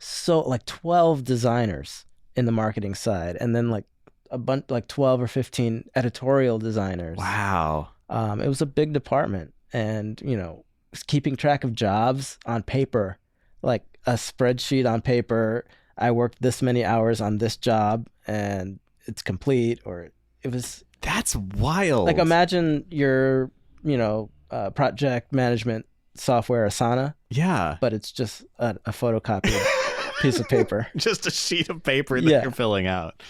12 designers in the marketing side, and then like a bunch, like 12 or 15 editorial designers. Wow. It was a big department, and keeping track of jobs on paper, like a spreadsheet on paper. I worked this many hours on this job and it's complete, or it was. That's wild. Like imagine your project management software, Asana. Yeah. But it's just a photocopied piece of paper. Just a sheet of paper that you're filling out.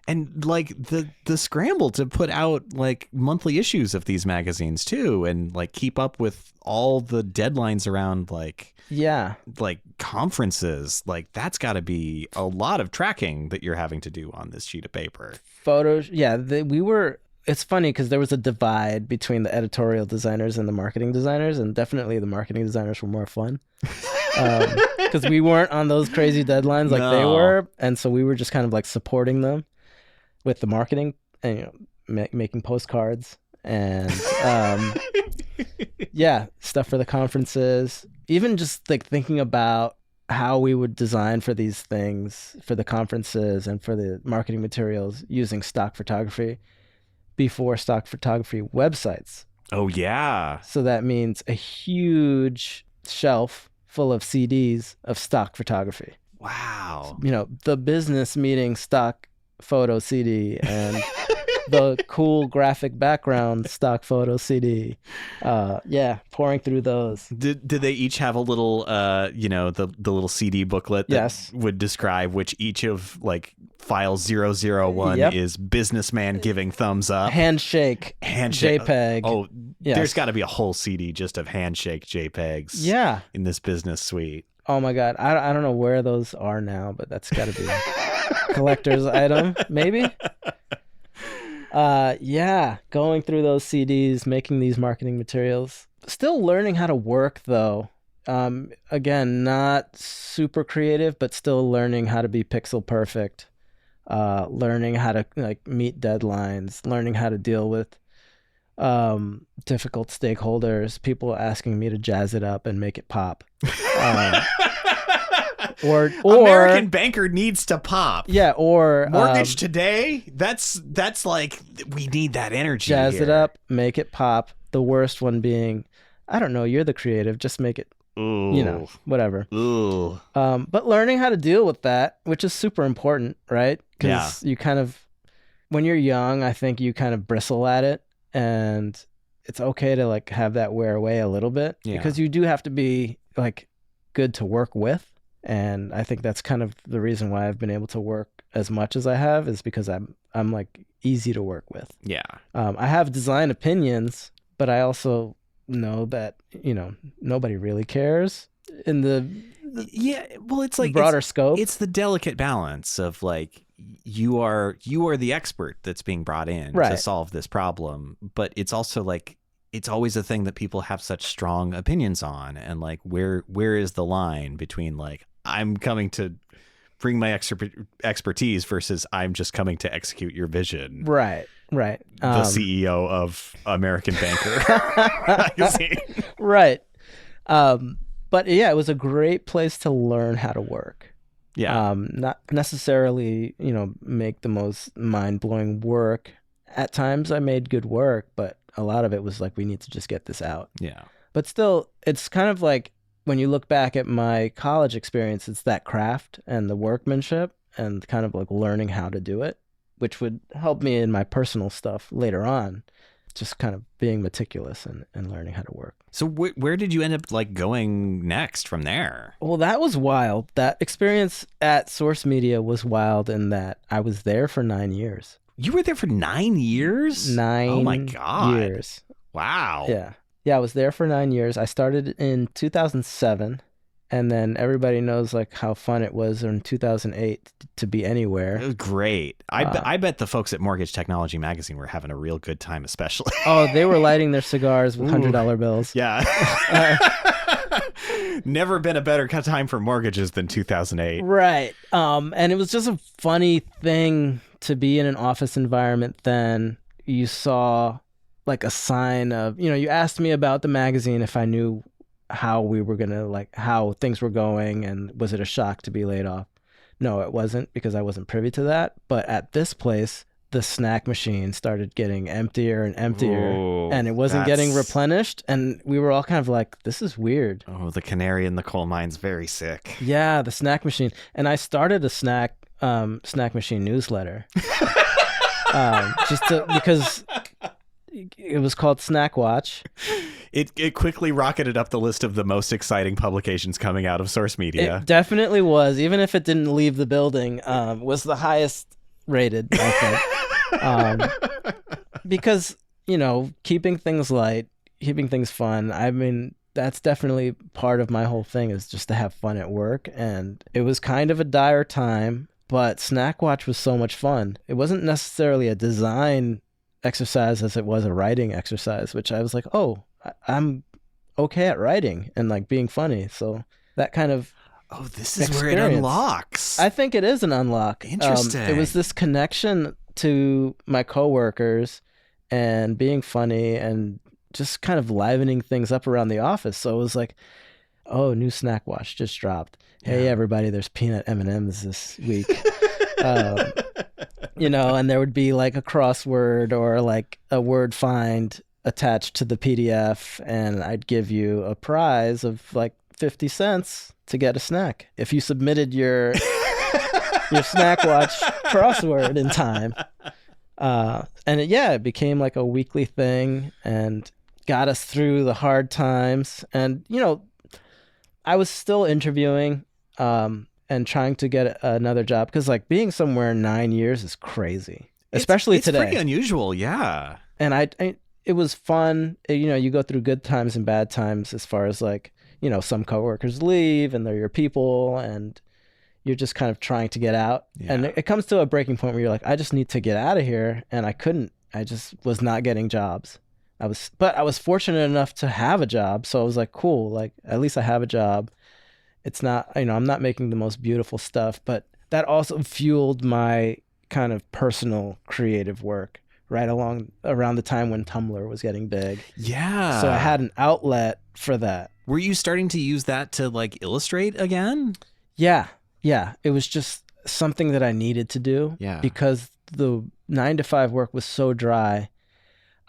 And like the scramble to put out like monthly issues of these magazines too, and like keep up with all the deadlines around like conferences, like that's got to be a lot of tracking that you're having to do on this sheet of paper. Photos, it's funny because there was a divide between the editorial designers and the marketing designers, and definitely the marketing designers were more fun. Because we weren't on those crazy deadlines like they were, and so we were just kind of like supporting them with the marketing and making postcards and stuff for the conferences. Even just like thinking about how we would design for these things for the conferences and for the marketing materials using stock photography before stock photography websites. Oh yeah. So that means a huge shelf full of CDs of stock photography. Wow. The business meeting stock photo CD and the cool graphic background stock photo CD. Pouring through those. Did they each have a little the little CD booklet that would describe which each of like file 001 is businessman giving thumbs up, handshake JPEG. Oh, yes. There's got to be a whole CD just of handshake JPEGs in this business suite. Oh my god, I don't know where those are now, but that's got to be a collector's item, maybe. Going through those CDs, making these marketing materials. Still learning how to work though Again, not super creative, but still learning how to be pixel perfect, learning how to like meet deadlines, learning how to deal with difficult stakeholders, people asking me to jazz it up and make it pop. Or American Banker needs to pop. Yeah, or Mortgage Today. That's like, we need that energy. Jazz here. it up, make it pop. The worst one being, I don't know, you're the creative, just make it. Ooh. Whatever. Ooh. But learning how to deal with that, which is super important, right? Because you kind of, when you're young, I think you kind of bristle at it, and it's okay to like have that wear away a little bit, because you do have to be like good to work with. And I think that's kind of the reason why I've been able to work as much as I have, is because I'm like easy to work with. Yeah. I have design opinions, but I also know that, nobody really cares in the it's like broader scope. It's the delicate balance of like, you are the expert that's being brought in to solve this problem, but it's also like, it's always a thing that people have such strong opinions on, and like, where is the line between like, I'm coming to bring my expertise versus I'm just coming to execute your vision. Right. The CEO of American Banker magazine. Right. But yeah, it was a great place to learn how to work. Yeah. Not necessarily, make the most mind-blowing work. At times I made good work, but a lot of it was like, we need to just get this out. Yeah. But still, it's kind of like, when you look back at my college experience, it's that craft and the workmanship and kind of like learning how to do it, which would help me in my personal stuff later on, just kind of being meticulous and learning how to work. So where did you end up like going next from there? Well, that was wild. That experience at Source Media was wild in that I was there for 9 years. You were there for 9 years? 9 Oh my God. years. Wow. Yeah, I was there for 9 years. I started in 2007, and then everybody knows like how fun it was in 2008 to be anywhere. It was great. I bet the folks at Mortgage Technology Magazine were having a real good time, especially. Oh, they were lighting their cigars with $100 bills. Yeah. Never been a better time for mortgages than 2008. Right. And it was just a funny thing to be in an office environment then. You saw like a sign of, you asked me about the magazine if I knew how we were going to, like, how things were going, and was it a shock to be laid off? No, it wasn't, because I wasn't privy to that. But at this place, the snack machine started getting emptier and emptier. Ooh, and it wasn't getting replenished. And we were all kind of like, this is weird. Oh, the canary in the coal mine's very sick. Yeah, the snack machine. And I started a snack machine newsletter. Because it was called Snack Watch. It quickly rocketed up the list of the most exciting publications coming out of Source Media. It definitely was, even if it didn't leave the building. Was the highest rated, I think. Because keeping things light, keeping things fun. I mean, that's definitely part of my whole thing, is just to have fun at work. And it was kind of a dire time, but Snack Watch was so much fun. It wasn't necessarily a design exercise as it was a writing exercise, which I was like, oh, I'm okay at writing and like being funny. So that kind of this is where it unlocks. I think it is an unlock. Interesting. It was this connection to my coworkers and being funny and just kind of livening things up around the office. So it was like, oh, new Snack Watch just dropped. Hey, everybody, there's peanut M&Ms this week. And there would be like a crossword or like a word find attached to the PDF, and I'd give you a prize of like 50 cents to get a snack if you submitted your Snack Watch crossword in time. And it became like a weekly thing and got us through the hard times. And I was still interviewing and trying to get another job, because like being somewhere 9 years is crazy, especially today. It's pretty unusual, yeah. And it was fun. You go through good times and bad times, as far as like, some coworkers leave and they're your people and you're just kind of trying to get out. Yeah. And it comes to a breaking point where you're like, I just need to get out of here. And I couldn't. I just was not getting jobs. But I was fortunate enough to have a job. So I was like, cool, like at least I have a job. It's not, I'm not making the most beautiful stuff, but that also fueled my kind of personal creative work right around the time when Tumblr was getting big. Yeah. So I had an outlet for that. Were you starting to use that to like illustrate again? Yeah. It was just something that I needed to do. Yeah. Because the 9-to-5 work was so dry.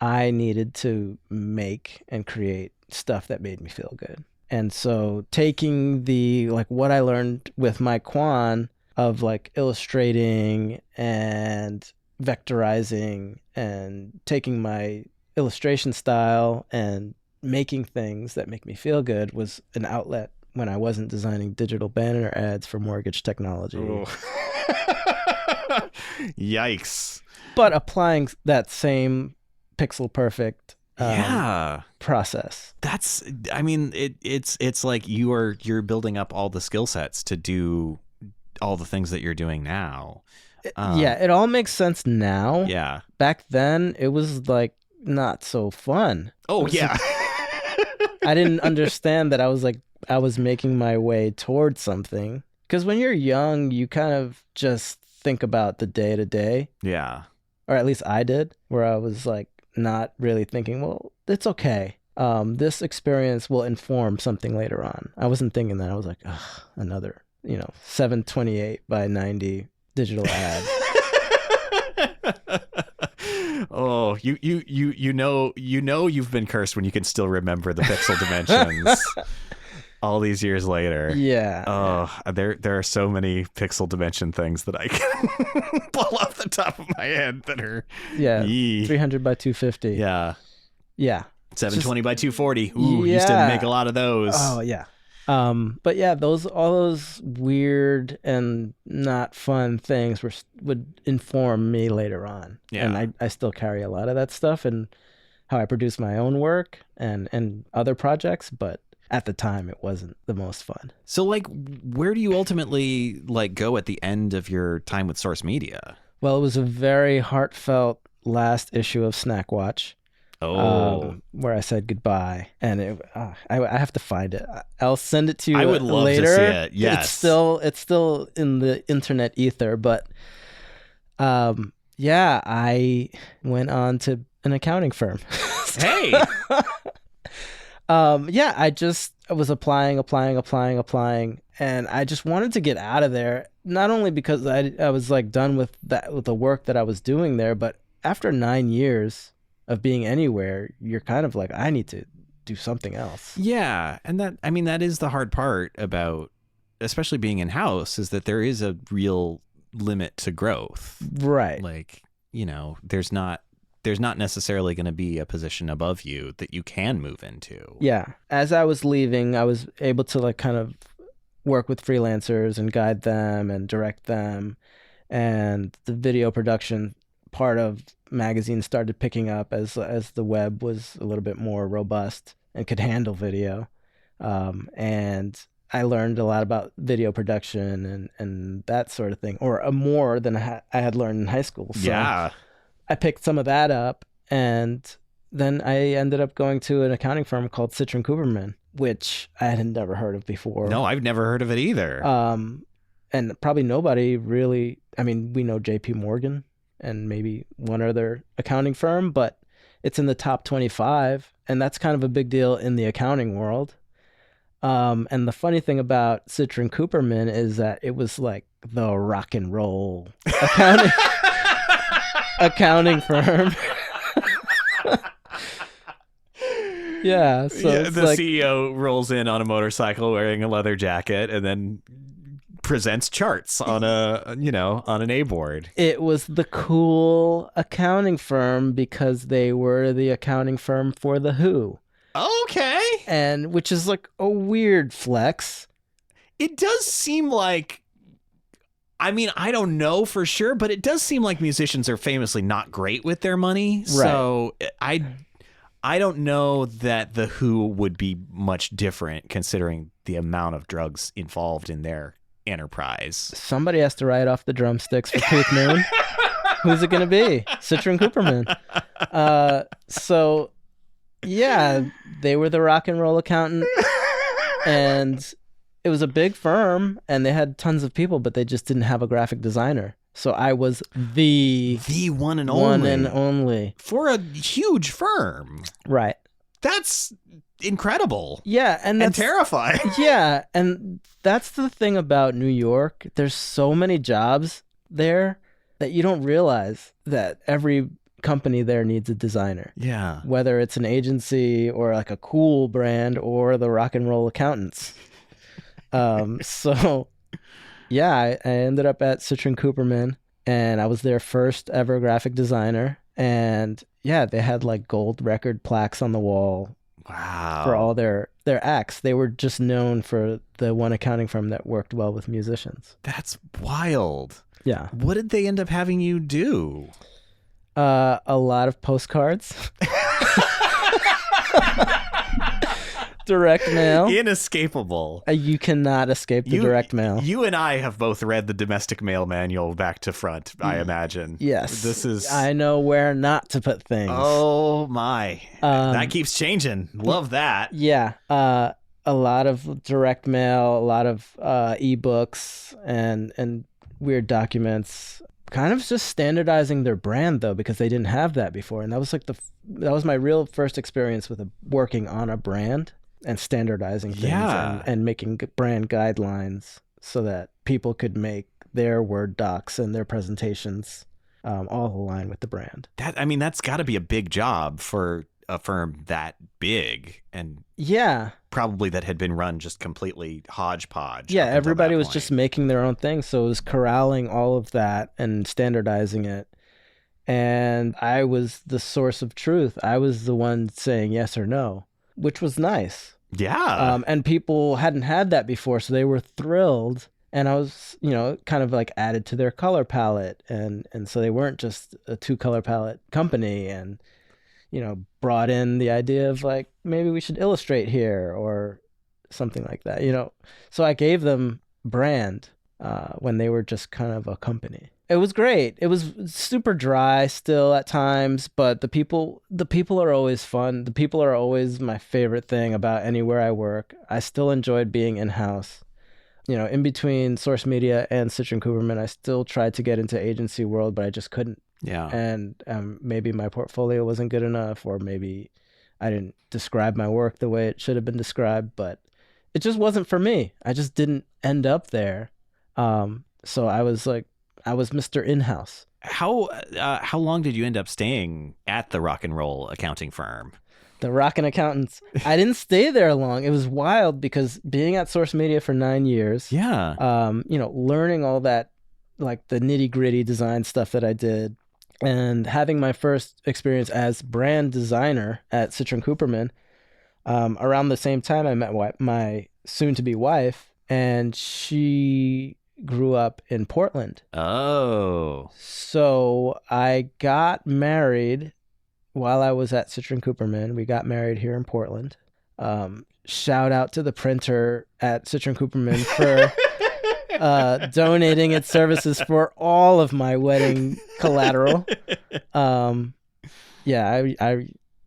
I needed to make and create stuff that made me feel good. And so taking what I learned with my Quan of like illustrating and vectorizing and taking my illustration style and making things that make me feel good was an outlet when I wasn't designing digital banner ads for mortgage technology. Oh. Yikes. But applying that same pixel perfect process. That's, I mean, it's like you're building up all the skill sets to do all the things that you're doing now. It all makes sense now. Yeah. Back then it was like not so fun. Oh yeah. I didn't understand that I was making my way towards something. Because when you're young, you kind of just think about the day to day. Yeah. Or at least I did, where I was like not really thinking, well, it's okay. This experience will inform something later on. I wasn't thinking that. I was like, ugh, another, 728 by 90 digital ad. Oh, you know you've been cursed when you can still remember the pixel dimensions all these years later. Yeah. Oh, there are so many pixel dimension things that I can pull off the top of my head that are 300 by 250. Yeah. 720 by 240. Ooh, used to make a lot of those. Oh yeah. But yeah, all those weird and not fun things would inform me later on. Yeah. And I still carry a lot of that stuff and how I produce my own work and other projects, but at the time it wasn't the most fun. So like, where do you ultimately like go at the end of your time with Source Media? Well, it was a very heartfelt last issue of Snack Watch. Where I said goodbye, and I have to find it. I'll send it to you. I would love later. to see it. Yes, it's still in the internet ether, but I went on to an accounting firm. Hey, I was applying, and I just wanted to get out of there. Not only because I was like done with the work that I was doing there, but after 9 years of being anywhere, you're kind of like, I need to do something else. Yeah. And that is the hard part about, especially being in-house, is that there is a real limit to growth. Right. Like, there's not necessarily going to be a position above you that you can move into. Yeah. As I was leaving, I was able to like kind of work with freelancers and guide them and direct them. And the video production part of magazines started picking up as the web was a little bit more robust and could handle video. And I learned a lot about video production and that sort of thing, or more than I had learned in high school. So yeah. I picked some of that up, and then I ended up going to an accounting firm called Citron Cooperman, which I had never heard of before. No, I've never heard of it either. And probably nobody really, we know JP Morgan and maybe one other accounting firm, but it's in the top 25, and that's kind of a big deal in the accounting world. And the funny thing about Citron Cooperman is that it was like the rock and roll accounting firm. Yeah, so the CEO rolls in on a motorcycle wearing a leather jacket and then presents charts on an A board. It was the cool accounting firm because they were the accounting firm for The Who. Okay. And which is like a weird flex. It does seem like, I don't know for sure, but it does seem like musicians are famously not great with their money. Right. So I don't know that The Who would be much different considering the amount of drugs involved in their enterprise. Somebody has to write off the drumsticks for Tooth Moon. Who's it going to be? Citron Cooperman. So Yeah, they were the rock and roll accountant, and it was a big firm, and they had tons of people, but they just didn't have a graphic designer. So I was the one and one only. and only. For a huge firm. Right. That's incredible. Yeah, and that's terrifying. Yeah, and that's the thing about New York. There's so many jobs there that you don't realize that every company there needs a designer. Yeah. Whether it's an agency or like a cool brand or the rock and roll accountants. So yeah, I ended up at Citron Cooperman, and I was their first ever graphic designer. And yeah, they had like gold record plaques on the wall. Wow. For all their acts. They were just known for the one accounting firm that worked well with musicians. That's wild. Yeah. What did they end up having you do? A lot of postcards. Direct mail. Inescapable. You cannot escape the direct mail. You and I have both read the domestic mail manual back to front, I imagine. Yes. This is... I know where not to put things. Oh, my. That keeps changing. Love that. Yeah. A lot of direct mail, a lot of ebooks and weird documents. Kind of just standardizing their brand, though, because they didn't have that before. And that was like that was my real first experience with working on a brand and standardizing things and making brand guidelines so that people could make their Word docs and their presentations all align with the brand. That's got to be a big job for a firm that big, and probably that had been run just completely hodgepodge. Yeah, everybody was just making their own thing, so it was corralling all of that and standardizing it. And I was the source of truth. I was the one saying yes or no, which was nice. Yeah. And people hadn't had that before, so they were thrilled. And I was, kind of like added to their color palette. And so they weren't just a 2-color palette company, and, brought in the idea of like, maybe we should illustrate here or something like that, So I gave them brand when they were just kind of a company. It was great. It was super dry still at times, but the people are always fun. The people are always my favorite thing about anywhere I work. I still enjoyed being in-house. In between Source Media and Citron Cooperman, I still tried to get into agency world, but I just couldn't. Yeah. And maybe my portfolio wasn't good enough, or maybe I didn't describe my work the way it should have been described, but it just wasn't for me. I just didn't end up there. So I was Mr. In-house. How long did you end up staying at the rock and roll accounting firm? The Rockin' Accountants. I didn't stay there long. It was wild because being at Source Media for 9 years. Yeah. Learning all that, like the nitty-gritty design stuff that I did, and having my first experience as brand designer at Citron Cooperman. Around the same time, I met my soon-to-be wife, and she grew up in Portland. Oh. So I got married while I was at Citron Cooperman. We got married here in Portland. Shout out to the printer at Citron Cooperman for donating its services for all of my wedding collateral. That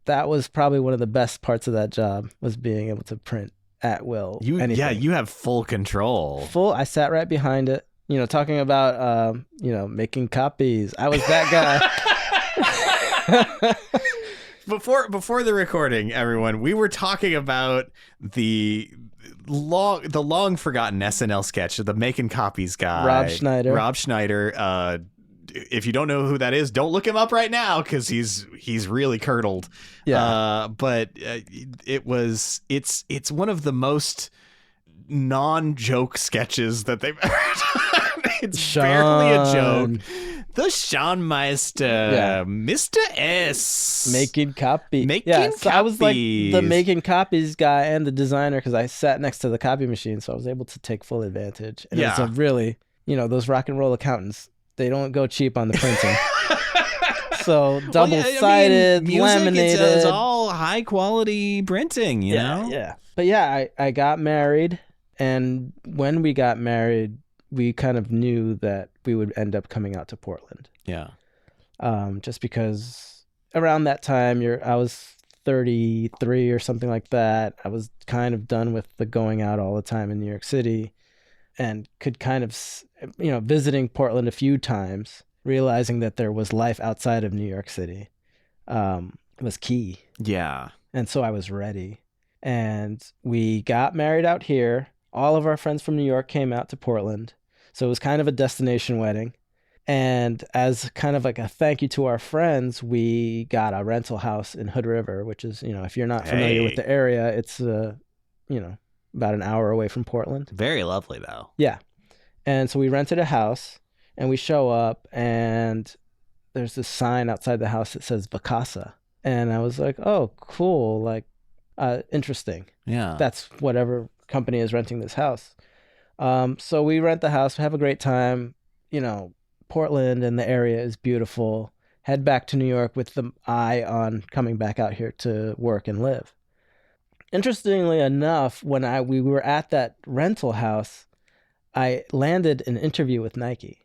was probably one of the best parts of that job, was being able to print at will. Anything. You have full control. I sat right behind it, talking about, making copies. I was that guy. Before the recording, everyone, we were talking about the long forgotten SNL sketch of the making copies guy, Rob Schneider. If you don't know who that is, don't look him up right now, because he's really curdled. Yeah. But it's one of the most non-joke sketches that they've ever done. It's barely a joke. The Sean Meister, Mr. S. Making copy. So I was like the making copies guy and the designer, because I sat next to the copy machine, so I was able to take full advantage. And it's a really, those rock and roll accountants, they don't go cheap on the printing. So double-sided, laminated. It's all high-quality printing, you know? Yeah. But yeah, I got married, and when we got married, we kind of knew that we would end up coming out to Portland. Yeah. Just because around that time, I was 33 or something like that. I was kind of done with the going out all the time in New York City, and could kind of, visiting Portland a few times, realizing that there was life outside of New York City was key. Yeah. And so I was ready. And we got married out here. All of our friends from New York came out to Portland. So it was kind of a destination wedding. And as kind of like a thank you to our friends, we got a rental house in Hood River, which is, if you're not familiar with the area, it's, about an hour away from Portland. Very lovely, though. Yeah. And so we rented a house, and we show up, and there's this sign outside the house that says DaCosta. And I was like, oh, cool. Like, interesting. Yeah. That's whatever company is renting this house. So we rent the house, have a great time. Portland and the area is beautiful. Head back to New York with the eye on coming back out here to work and live. Interestingly enough, when we were at that rental house, I landed an interview with Nike.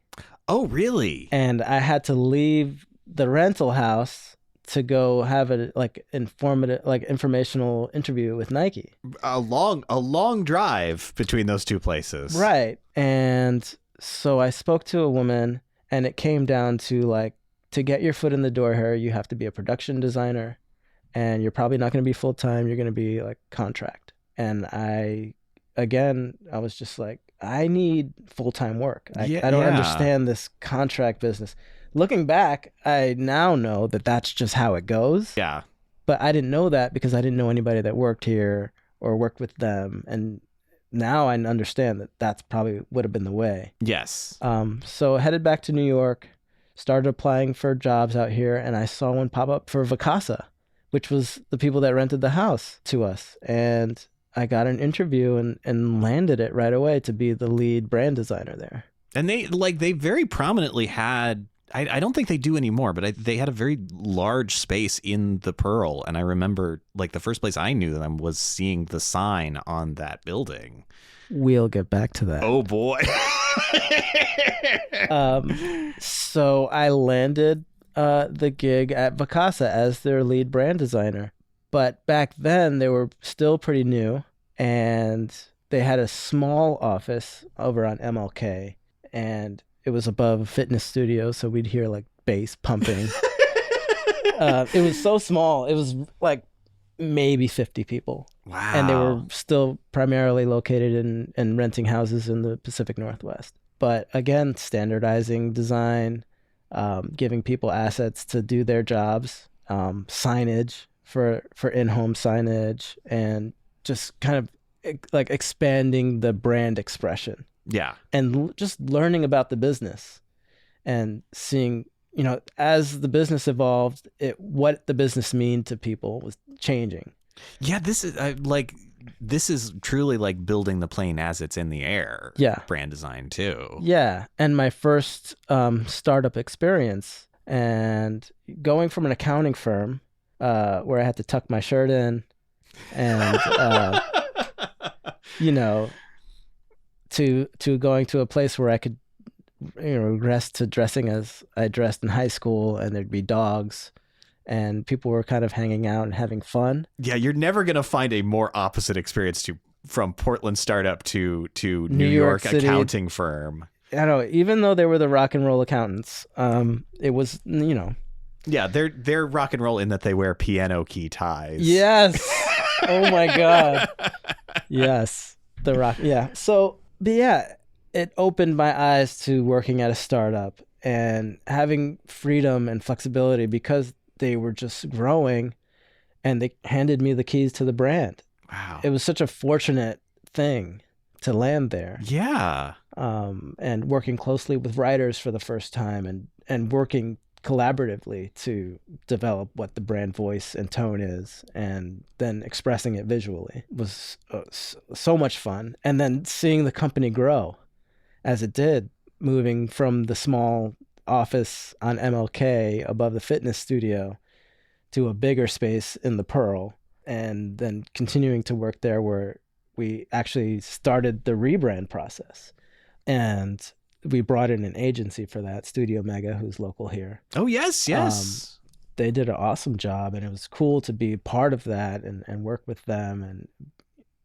Oh, really? And I had to leave the rental house to go have a informational interview with Nike. A long drive between those two places. Right. And so I spoke to a woman, and it came down to to get your foot in the door here, you have to be a production designer, and you're probably not going to be full time. You're going to be contract. And I was just like, I need full-time work. I don't understand this contract business. Looking back, I now know that that's just how it goes. Yeah. But I didn't know that because I didn't know anybody that worked here or worked with them. And now I understand that that's probably would have been the way. Yes. So I headed back to New York, started applying for jobs out here, and I saw one pop up for DaCosta, which was the people that rented the house to us. And I got an interview and landed it right away to be the lead brand designer there. And they very prominently had, I don't think they do anymore, but they had a very large space in the Pearl. And I remember the first place I knew them was seeing the sign on that building. We'll get back to that. Oh boy. So I landed the gig at DaCosta as their lead brand designer. But back then they were still pretty new, and they had a small office over on MLK, and it was above a fitness studio, so we'd hear bass pumping. It was so small. It was maybe 50 people. Wow. And they were still primarily located in renting houses in the Pacific Northwest. But again, standardizing design, giving people assets to do their jobs, signage for in-home signage, and just kind of expanding the brand expression. Yeah. And just learning about the business and seeing, as the business evolved, what the business mean to people was changing. Yeah, this is truly building the plane as it's in the air. Yeah. Brand design too. Yeah. And my first startup experience, and going from an accounting firm where I had to tuck my shirt in and, to going to a place where I could, regress to dressing as I dressed in high school, and there'd be dogs and people were kind of hanging out and having fun. Yeah, you're never going to find a more opposite experience from Portland startup to New York City accounting firm. I know, even though they were the rock and roll accountants, it was, Yeah, they're rock and roll in that they wear piano key ties. Yes. Oh my God. Yes. The rock. Yeah. So, but yeah, it opened my eyes to working at a startup and having freedom and flexibility because they were just growing, and they handed me the keys to the brand. Wow. It was such a fortunate thing to land there. Yeah. And working closely with writers for the first time, and working collaboratively to develop what the brand voice and tone is, and then expressing it visually was so much fun. And then seeing the company grow as it did, moving from the small office on MLK above the fitness studio to a bigger space in the Pearl, and then continuing to work there where we actually started the rebrand process. And we brought in an agency for that, Studio Mega, who's local here. Oh, yes. they did an awesome job, and it was cool to be part of that and work with them and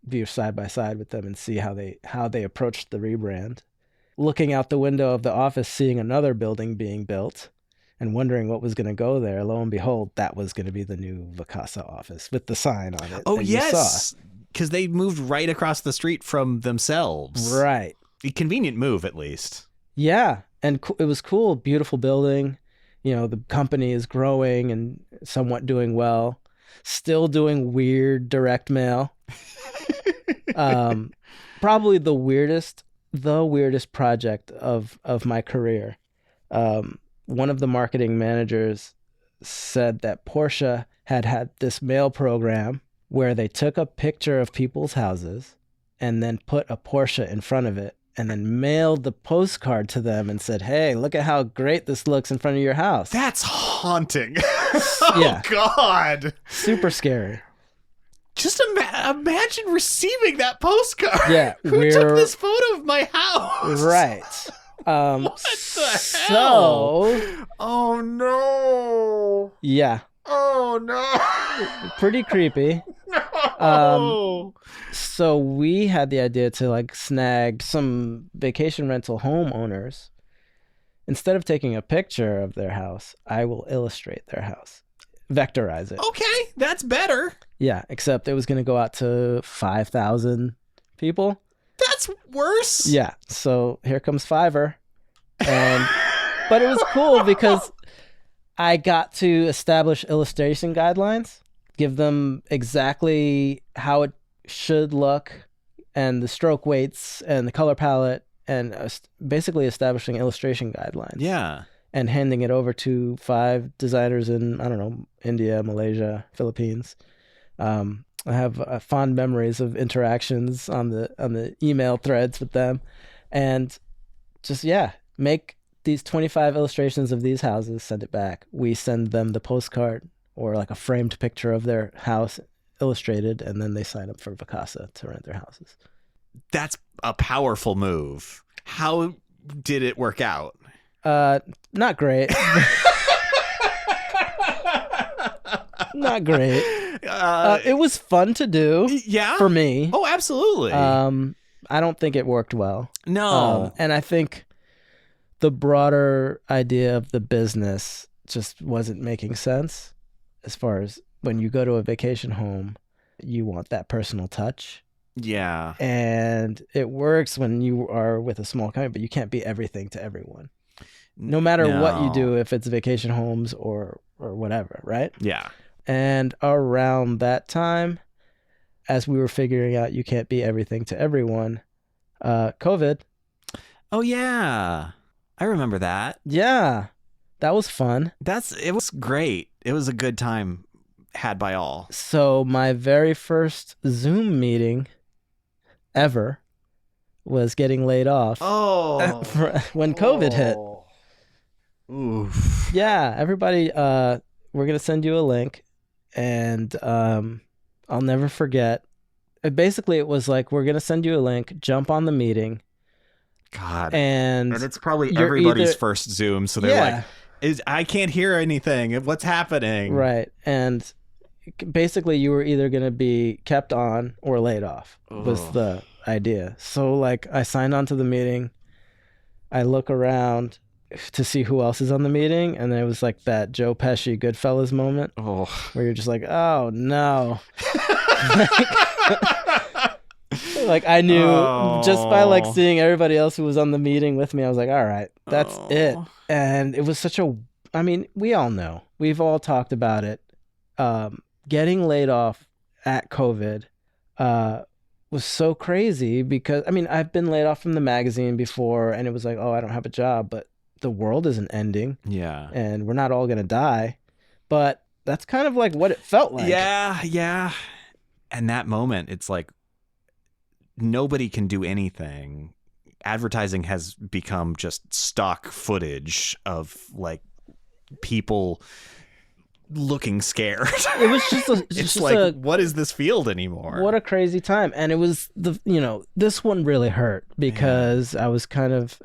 be side by side with them and see how they approached the rebrand. Looking out the window of the office, seeing another building being built and wondering what was going to go there, lo and behold, that was going to be the new DaCosta office with the sign on it. Oh, that yes. Because they moved right across the street from themselves. Right. A convenient move, at least. Yeah. And it was cool. Beautiful building. You know, the company is growing and somewhat doing well. Still doing weird direct mail. Probably the weirdest project of my career. One of the marketing managers said that Porsche had this mail program where they took a picture of people's houses and then put a Porsche in front of it and then mailed the postcard to them and said, "Hey, look at how great this looks in front of your house." That's haunting. Yeah. God. Super scary. Just imagine receiving that postcard. Yeah. Who took this photo of my house? Right. What the hell? So, oh no. Yeah. Oh no. Pretty creepy. No. So we had the idea to like snag some vacation rental homeowners. Instead of taking a picture of their house, I will illustrate their house, vectorize it. Okay, that's better. Yeah, except it was going to go out to 5,000 people. That's worse. Yeah, so here comes Fiverr. But it was cool because I got to establish illustration guidelines, give them exactly how it should look and the stroke weights and the color palette, and basically establishing illustration guidelines. Yeah. And handing it over to 5 designers in, I don't know, India, Malaysia, Philippines. I have fond memories of interactions on the email threads with them, and just make these 25 illustrations of these houses, send it back. We send them the postcard or like a framed picture of their house illustrated, and then they sign up for DaCosta to rent their houses. That's a powerful move. How did it work out? Not great. Not great. It was fun to do. Yeah. For me. Oh, absolutely. I don't think it worked well. No. And I think the broader idea of the business just wasn't making sense. As far as when you go to a vacation home, you want that personal touch. Yeah. And it works when you are with a small company, but you can't be everything to everyone. No matter what you do, if it's vacation homes or whatever, right? Yeah. And around that time, as we were figuring out you can't be everything to everyone, COVID. Oh, yeah. I remember that. Yeah. That was fun. It was great. It was a good time had by all. So my very first Zoom meeting ever was getting laid off. Oh. When COVID hit. Oof. Yeah, everybody, we're going to send you a link, and I'll never forget. Basically, it was like, we're going to send you a link, jump on the meeting. God. And it's probably everybody's first Zoom, so they're like, I can't hear anything. What's happening? Right. And basically, you were either going to be kept on or laid off was the idea. So, like, I signed on to the meeting. I look around to see who else is on the meeting, and then it was like that Joe Pesci Goodfellas moment where you're just like, oh no. Like I knew just by like seeing everybody else who was on the meeting with me, I was like, all right, that's it. And it was we all know, we've all talked about it. Getting laid off at COVID was so crazy because I've been laid off from the magazine before, and it was like, oh, I don't have a job, but the world isn't ending. Yeah. And we're not all going to die. But that's kind of like what it felt like. Yeah, yeah. And that moment, it's like nobody can do anything. Advertising has become just stock footage of like people looking scared. It was just It's like, what is this field anymore? What a crazy time. And it was this one really hurt because I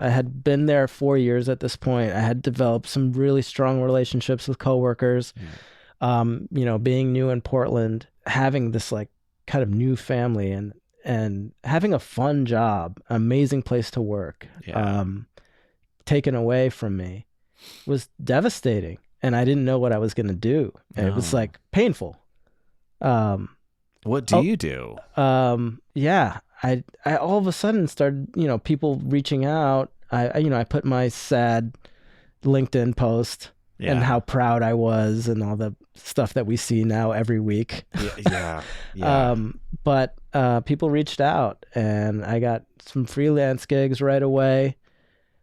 had been there 4 years at this point. I had developed some really strong relationships with coworkers. Being new in Portland, having this like kind of new family and having a fun job, amazing place to work, taken away from me was devastating. And I didn't know what I was going to do. And it was like painful. What do you do? I all of a sudden started, people reaching out. I put my sad LinkedIn post and how proud I was and all the stuff that we see now every week. But people reached out and I got some freelance gigs right away.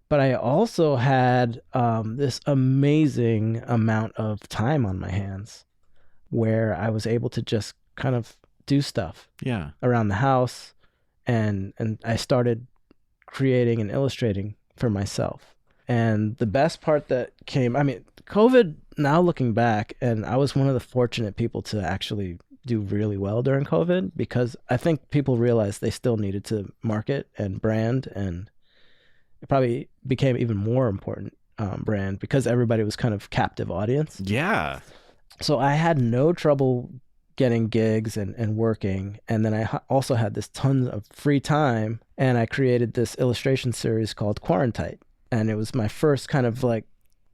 But I also had this amazing amount of time on my hands where I was able to just kind of do stuff around the house. And I started creating and illustrating for myself. And the best part that came, COVID, now looking back, and I was one of the fortunate people to actually do really well during COVID because I think people realized they still needed to market and brand, and it probably became even more important brand because everybody was kind of captive audience. Yeah. So I had no trouble getting gigs and working. And then I also had this ton of free time, and I created this illustration series called Quarantite. And it was my first kind of like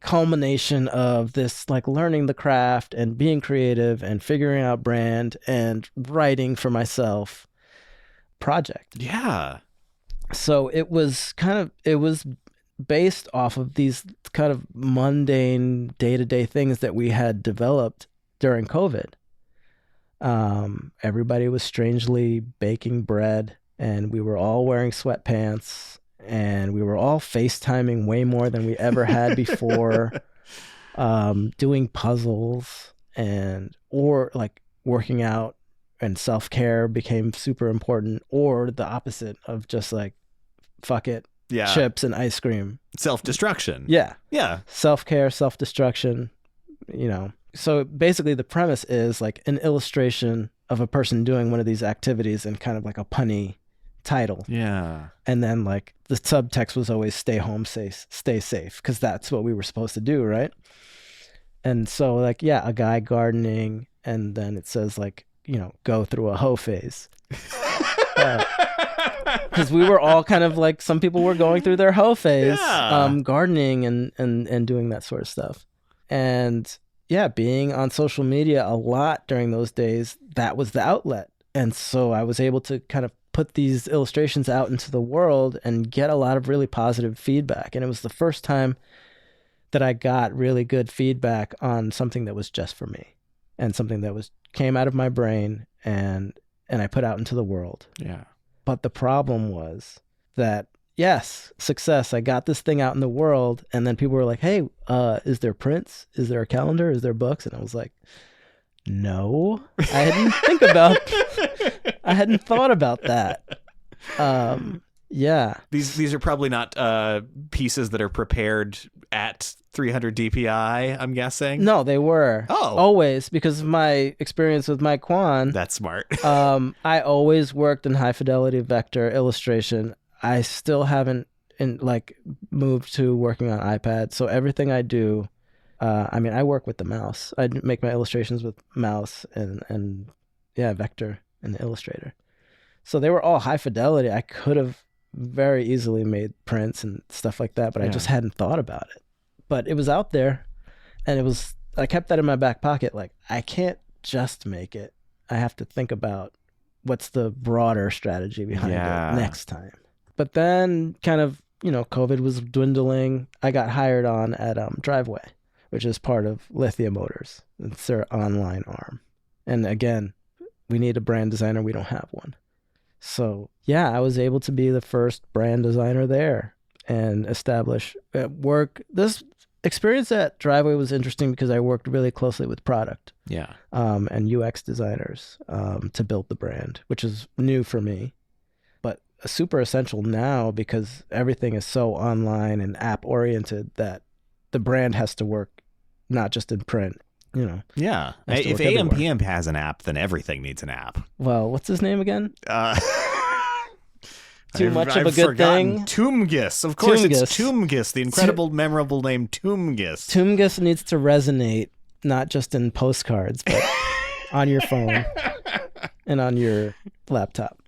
culmination of this like learning the craft and being creative and figuring out brand and writing for myself project. Yeah. So it was based off of these kind of mundane day-to-day things that we had developed during COVID. Everybody was strangely baking bread, and we were all wearing sweatpants, and we were all FaceTiming way more than we ever had before, doing puzzles or like working out, and self-care became super important, or the opposite of just like, fuck it, chips and ice cream. Self-destruction. Yeah. Self-care, self-destruction, So basically the premise is like an illustration of a person doing one of these activities and kind of like a punny title. Yeah. And then like the subtext was always stay home, stay safe, because that's what we were supposed to do, right? And so like, a guy gardening, and then it says like, go through a hoe phase. Because we were all kind of like, some people were going through their hoe phase, gardening and doing that sort of stuff. And being on social media a lot during those days, that was the outlet. And so I was able to kind of put these illustrations out into the world and get a lot of really positive feedback. And it was the first time that I got really good feedback on something that was just for me and something that came out of my brain and I put out into the world. Yeah. But the problem was that, yes, success. I got this thing out in the world, and then people were like, hey, is there prints? Is there a calendar? Is there books? And I was like, no, I hadn't I hadn't thought about that. These are probably not pieces that are prepared at 300 DPI, I'm guessing. No, they were. Oh. Always, because of my experience with Mike Kwan. That's smart. I always worked in high fidelity vector illustration. I still haven't moved to working on iPad. So everything I do, I work with the mouse. I make my illustrations with mouse and vector and the illustrator. So they were all high fidelity. I could have very easily made prints and stuff like that, but I just hadn't thought about it. But it was out there, and I kept that in my back pocket. Like, I can't just make it. I have to think about what's the broader strategy behind it next time. But then kind of, COVID was dwindling. I got hired on at Driveway, which is part of Lithia Motors. It's their online arm. And again, we need a brand designer. We don't have one. So I was able to be the first brand designer there and establish work. This experience at Driveway was interesting because I worked really closely with product and UX designers to build the brand, which is new for me, but super essential now because everything is so online and app oriented that the brand has to work not just in print, Yeah. Nice to If work everywhere. AMPM has an app, then everything needs an app. Well, what's his name again? Too much of a good thing? Toomgis. Of course, Toomgis. it's Toomgis, the incredible, memorable name Toomgis. Toomgis needs to resonate not just in postcards, but on your phone and on your laptop.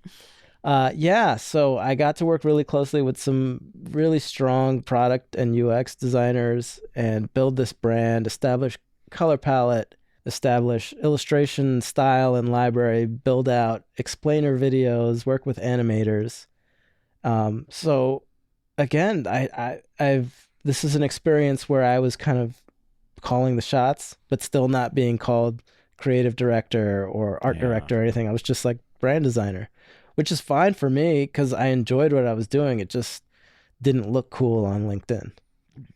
So I got to work really closely with some really strong product and UX designers and build this brand, establish color palette, establish illustration style and library, build out explainer videos, work with animators. So again, this is an experience where I was kind of calling the shots, but still not being called creative director or art director or anything. I was just like brand designer, which is fine for me because I enjoyed what I was doing. It just didn't look cool on LinkedIn.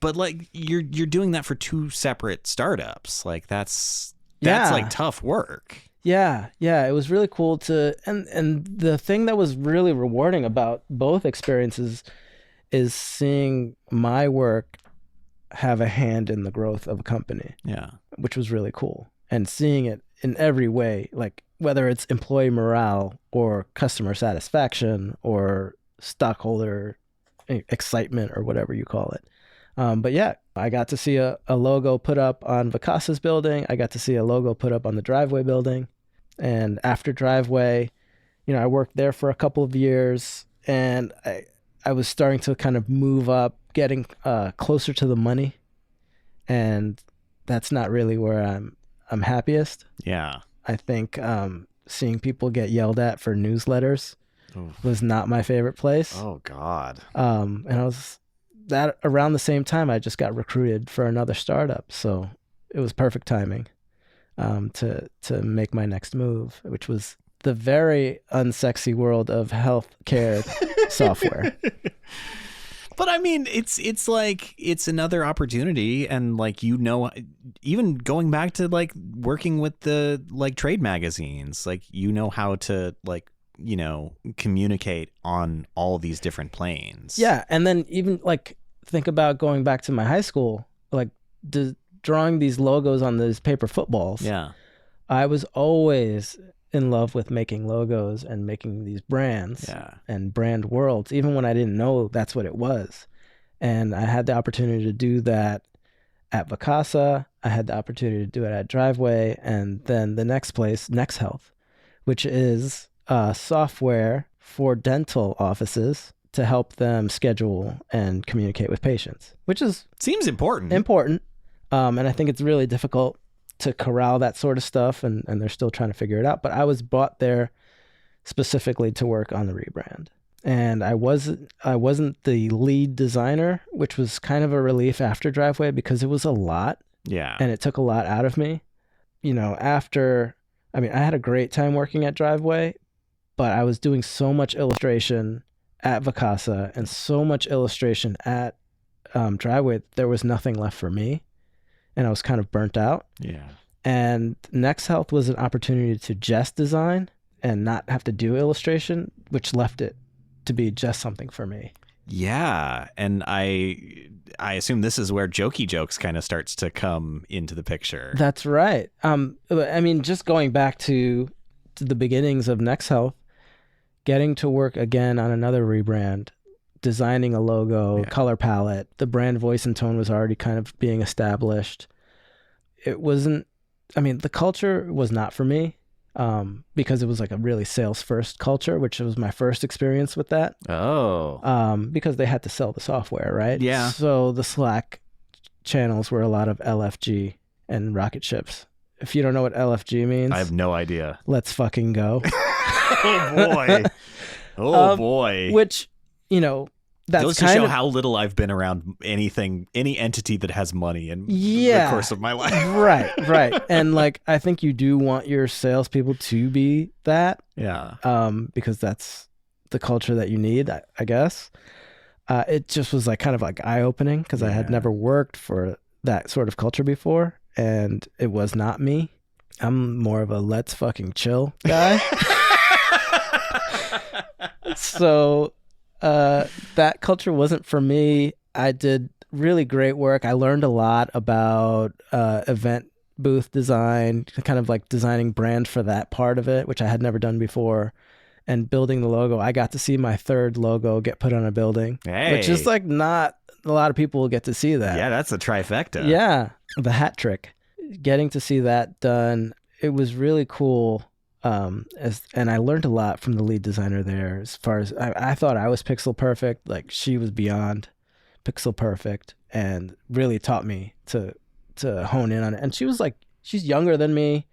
But like you're doing that for two separate startups. Like that's like tough work. Yeah, it was really cool to, and the thing that was really rewarding about both experiences is seeing my work have a hand in the growth of a company. Yeah, which was really cool, and seeing it in every way, like whether it's employee morale or customer satisfaction or stockholder excitement or whatever you call it. But yeah, I got to see a logo put up on DaCosta's building. I got to see a logo put up on the Driveway building. And after Driveway, I worked there for a couple of years, and I was starting to kind of move up, getting closer to the money. And that's not really where I'm happiest. Yeah. I think seeing people get yelled at for newsletters was not my favorite place. Oh, God. And I was... that around the same time I just got recruited for another startup, so it was perfect timing to make my next move, which was the very unsexy world of healthcare software. But I mean, it's like it's another opportunity, and like even going back to like working with the like trade magazines, like how to like communicate on all these different planes. Yeah, and then even like think about going back to my high school, like drawing these logos on these paper footballs. Yeah, I was always in love with making logos and making these brands and brand worlds, even when I didn't know that's what it was. And I had the opportunity to do that at DaCosta. I had the opportunity to do it at Driveway, and then the next place, Next Health, which is software for dental offices to help them schedule and communicate with patients, which seems important. And I think it's really difficult to corral that sort of stuff, and they're still trying to figure it out. But I was brought there specifically to work on the rebrand, and I wasn't the lead designer, which was kind of a relief after Driveway because it was a lot. Yeah, and it took a lot out of me. I had a great time working at Driveway, but I was doing so much illustration at DaCosta and so much illustration at Driveway, there was nothing left for me, and I was kind of burnt out. Yeah. And Next Health was an opportunity to just design and not have to do illustration, which left it to be just something for me. Yeah, and I assume this is where Jokey Jokes kind of starts to come into the picture. That's right. Just going back to the beginnings of Next Health, getting to work again on another rebrand, designing a logo, color palette, the brand voice and tone was already kind of being established. The culture was not for me. Because it was like a really sales first culture, which was my first experience with that. Oh. Because they had to sell the software, right? Yeah. So the Slack channels were a lot of LFG and rocket ships. If you don't know what LFG means, I have no idea. Let's fucking go. Oh boy. Boy. Which, that's goes to show how little I've been around any entity that has money in the course of my life. Right. And like, I think you do want your salespeople to be that. Yeah. Because that's the culture that you need, I guess. It just was like kind of like eye-opening because I had never worked for that sort of culture before, and it was not me. I'm more of a let's fucking chill guy. So that culture wasn't for me. I did really great work. I learned a lot about event booth design, kind of like designing brand for that part of it, which I had never done before, and building the logo. I got to see my third logo get put on a building, which is like not a lot of people will get to see that. Yeah, that's a trifecta. Yeah, the hat trick. Getting to see that done, it was really cool. And I learned a lot from the lead designer there. As far as I thought I was pixel perfect, like she was beyond pixel perfect, and really taught me to hone in on it. And she was like, she's younger than me,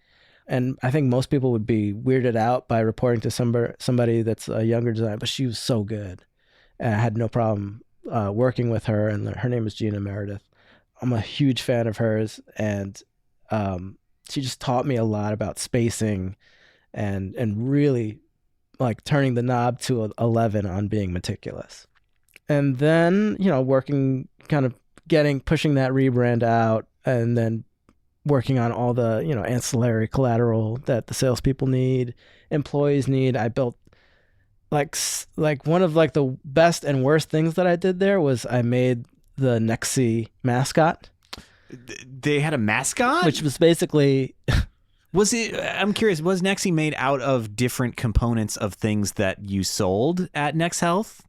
and I think most people would be weirded out by reporting to somebody that's a younger designer, but she was so good, and I had no problem working with her. And her name is Gina Meredith. I'm a huge fan of hers, and she just taught me a lot about spacing and really like turning the knob to 11 on being meticulous. And then, working, kind of pushing that rebrand out, and then working on all the, ancillary collateral that the salespeople need, employees need. I built like one of like the best and worst things that I did there was I made the Nexi mascot. They had a mascot? Which was basically... I'm curious, was Nexi made out of different components of things that you sold at Nex Health?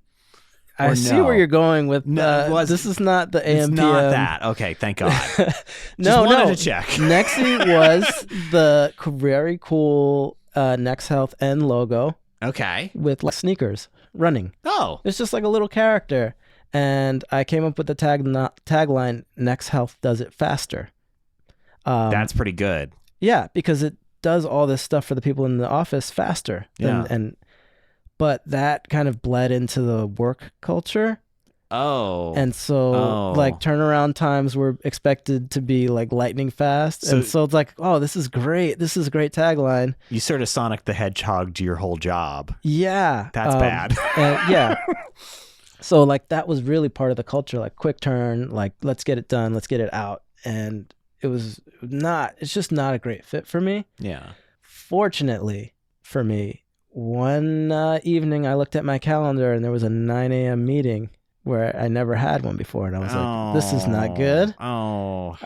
I see where you're going with this is not the AMPM. It's not that. Okay, thank God. No. Wanted to check. Nexi was the very cool Nex Health N logo. Okay. With like sneakers running. Oh. It's just like a little character. And I came up with the tagline, Nex Health does it faster. That's pretty good. Yeah, because it does all this stuff for the people in the office faster. Yeah. But that kind of bled into the work culture. Oh. And so like turnaround times were expected to be like lightning fast. And so it's like, oh, this is great. This is a great tagline. You sort of Sonic the Hedgehog your whole job. Yeah. That's bad. Yeah. So like that was really part of the culture, like quick turn, like let's get it done, let's get it out. And it's just not a great fit for me. Yeah. Fortunately for me, one evening I looked at my calendar and there was a 9 a.m. meeting where I never had one before. And I was like, this is not good. Oh.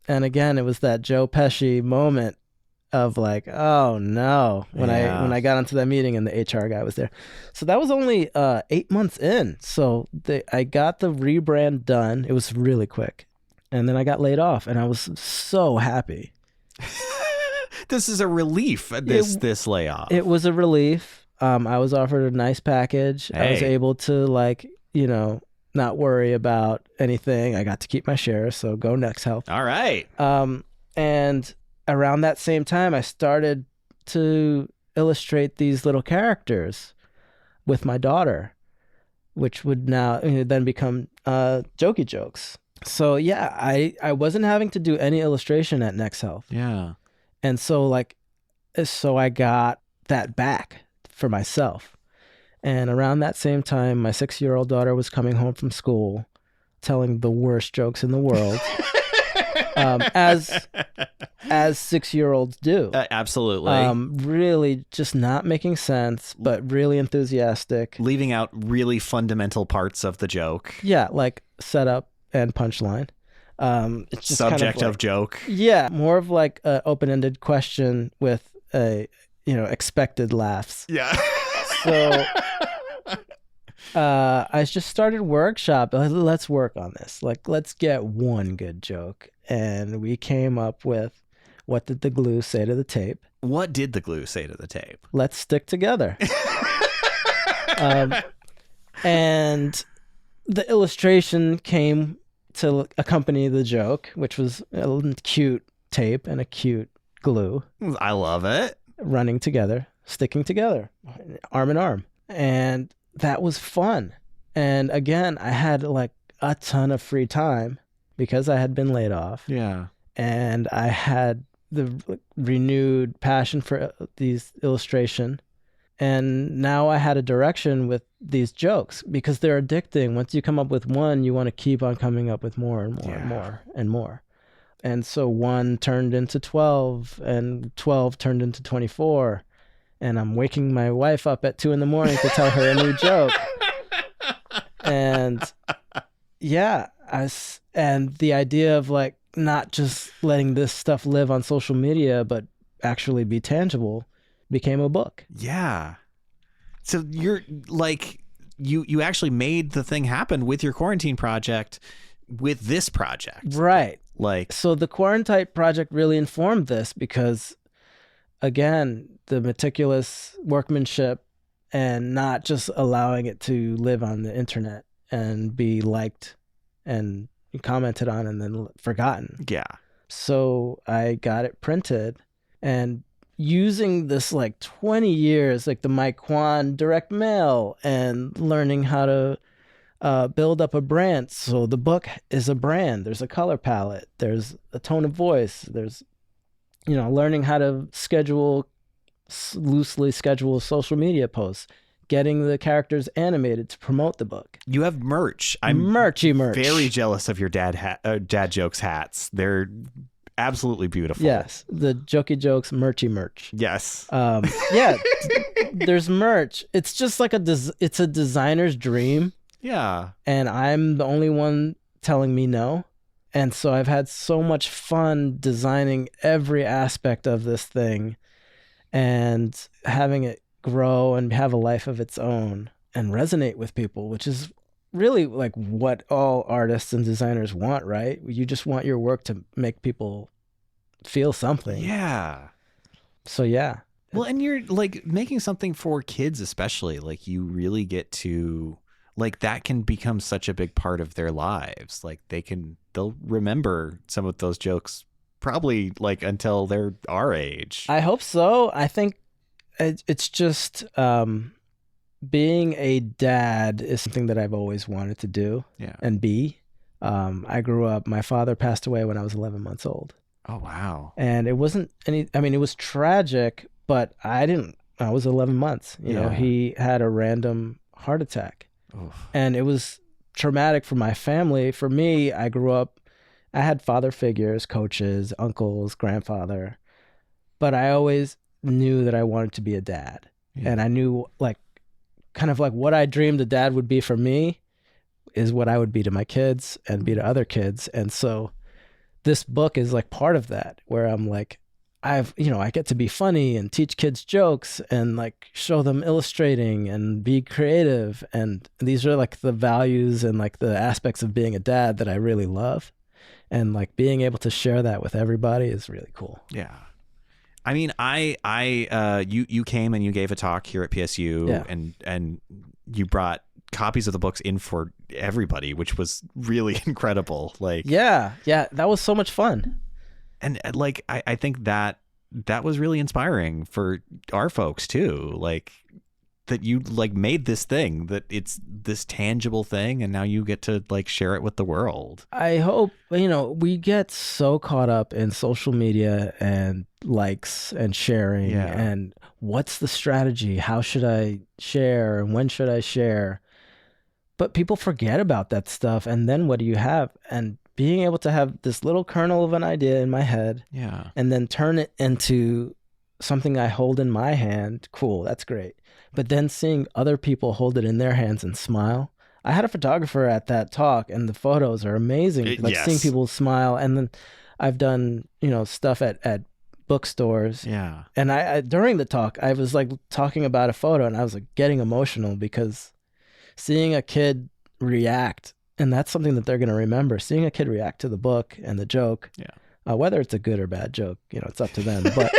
And again, it was that Joe Pesci moment of like, oh no, when I got into that meeting and the HR guy was there. So that was only 8 months in. So I got the rebrand done. It was really quick. And then I got laid off and I was so happy. This is a relief, this layoff. It was a relief. I was offered a nice package. Hey. I was able to not worry about anything. I got to keep my shares, so go Nex Health. All right. And around that same time, I started to illustrate these little characters with my daughter, which would now then become Jokey Jokes. So yeah, I wasn't having to do any illustration at Nex Health. Yeah. And so I got that back for myself. And around that same time, my 6-year-old daughter was coming home from school telling the worst jokes in the world. As 6-year-olds do. Absolutely. Really just not making sense, but really enthusiastic. Leaving out really fundamental parts of the joke. Yeah, like setup and punchline. It's just subject kind of of joke. Yeah, more of like an open-ended question with expected laughs. Yeah. So I just started workshop. Let's work on this. Like, let's get one good joke. And we came up with, what did the glue say to the tape? What did the glue say to the tape? Let's stick together. And the illustration came to accompany the joke, which was a cute tape and a cute glue. I love it. Running together, sticking together, arm in arm. And that was fun. And again, I had like a ton of free time because I had been laid off. Yeah. And I had the renewed passion for these illustration. And now I had a direction with these jokes because they're addicting. Once you come up with one, you want to keep on coming up with more and more and more and more. And so 1 turned into 12 and 12 turned into 24. And I'm waking my wife up at 2 a.m. to tell her a new joke. And yeah, and the idea of like, not just letting this stuff live on social media, but actually be tangible, became a book. Yeah. So you're like, you actually made the thing happen with your quarantine project with this project. Right. Like, so the Quarantine project really informed this because, again, the meticulous workmanship and not just allowing it to live on the internet and be liked and commented on and then forgotten. yeah. So I got it printed, and using this like 20 years, like the Mike Kwan direct mail and learning how to build up a brand. So the book is a brand. There's a color palette. There's a tone of voice. There's, learning how to loosely schedule social media posts, getting the characters animated to promote the book. You have merch. I'm merch. very jealous of your dad jokes hats. They're absolutely beautiful. Yes, the Jokey Jokes merch. Yes. Yeah, there's merch. It's just like it's a designer's dream. Yeah. And I'm the only one telling me no. And so I've had so much fun designing every aspect of this thing and having it grow and have a life of its own and resonate with people, which is really like what all artists and designers want, right? You just want your work to make people feel something. Yeah. So yeah. Well, and you're like making something for kids, especially, like you really get to, like, that can become such a big part of their lives. Like they'll remember some of those jokes probably like until they're our age. I hope so. I think it's just being a dad is something that I've always wanted to do and be. I grew up, my father passed away when I was 11 months old. Oh, wow. And it wasn't it was tragic, but I was 11 months. You know, he had a random heart attack. Oof. And it was traumatic for my family. For me, I grew up, I had father figures, coaches, uncles, grandfather, but I always knew that I wanted to be a dad. Yeah. And I knew kind of like what I dreamed a dad would be for me is what I would be to my kids and be to other kids. And so this book is like part of that, where I'm like, I get to be funny and teach kids jokes and like show them illustrating and be creative. And these are like the values and like the aspects of being a dad that I really love. And like being able to share that with everybody is really cool. Yeah. I mean, you came and you gave a talk here at PSU and you brought copies of the books in for everybody, which was really incredible. Like, yeah, that was so much fun. And like, I think that was really inspiring for our folks too. Like that you like made this thing, that it's this tangible thing, and now you get to like share it with the world. I hope, we get so caught up in social media and likes and sharing and what's the strategy? How should I share? And when should I share? But people forget about that stuff. And then what do you have? And being able to have this little kernel of an idea in my head and then turn it into something I hold in my hand, cool, that's great. But then seeing other people hold it in their hands and smile. I had a photographer at that talk, and the photos are amazing. Seeing people smile. And then I've done, stuff at bookstores. Yeah. And I during the talk, I was like talking about a photo, and I was like getting emotional because seeing a kid react, and that's something that they're going to remember, seeing a kid react to the book and the joke, whether it's a good or bad joke, it's up to them. But,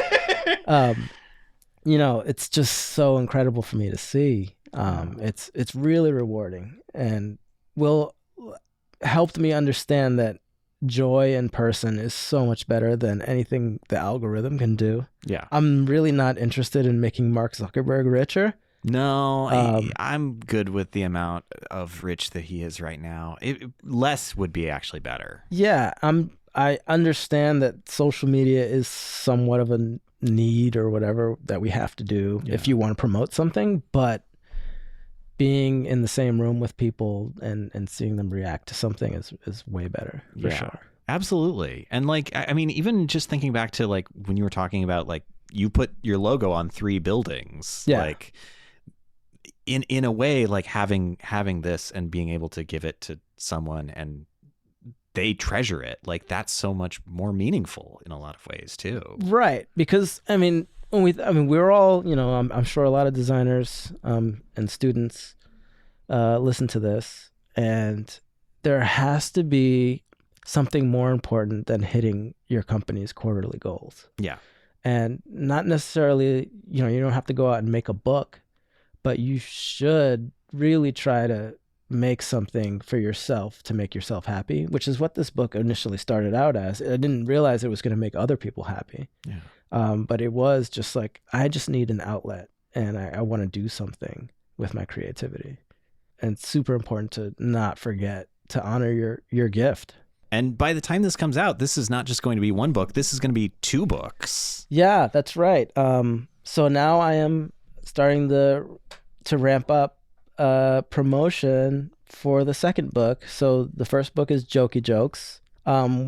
it's just so incredible for me to see. It's really rewarding, and will helped me understand that joy in person is so much better than anything the algorithm can do. Yeah. I'm really not interested in making Mark Zuckerberg richer. No, I'm good with the amount of rich that he is right now. Less would be actually better. Yeah, I understand that social media is somewhat of a need or whatever that we have to do if you want to promote something, but being in the same room with people and seeing them react to something is way better, for sure. Absolutely. And like, I mean, even just thinking back to like when you were talking about like you put your logo on 3 buildings, like in a way, like having this and being able to give it to someone and they treasure it. Like that's so much more meaningful in a lot of ways too. Right. Because I mean, we're all, I'm sure a lot of designers and students listen to this, and there has to be something more important than hitting your company's quarterly goals. Yeah. And not necessarily, you don't have to go out and make a book, but you should really try to make something for yourself to make yourself happy, which is what this book initially started out as. I didn't realize it was going to make other people happy. Yeah. But it was just like, I just need an outlet, and I want to do something with my creativity. And it's super important to not forget to honor your gift. And by the time this comes out, this is not just going to be one book. This is going to be 2 books. Yeah, that's right. So now I am starting to ramp up promotion for the second book. So the first book is Jokey Jokes,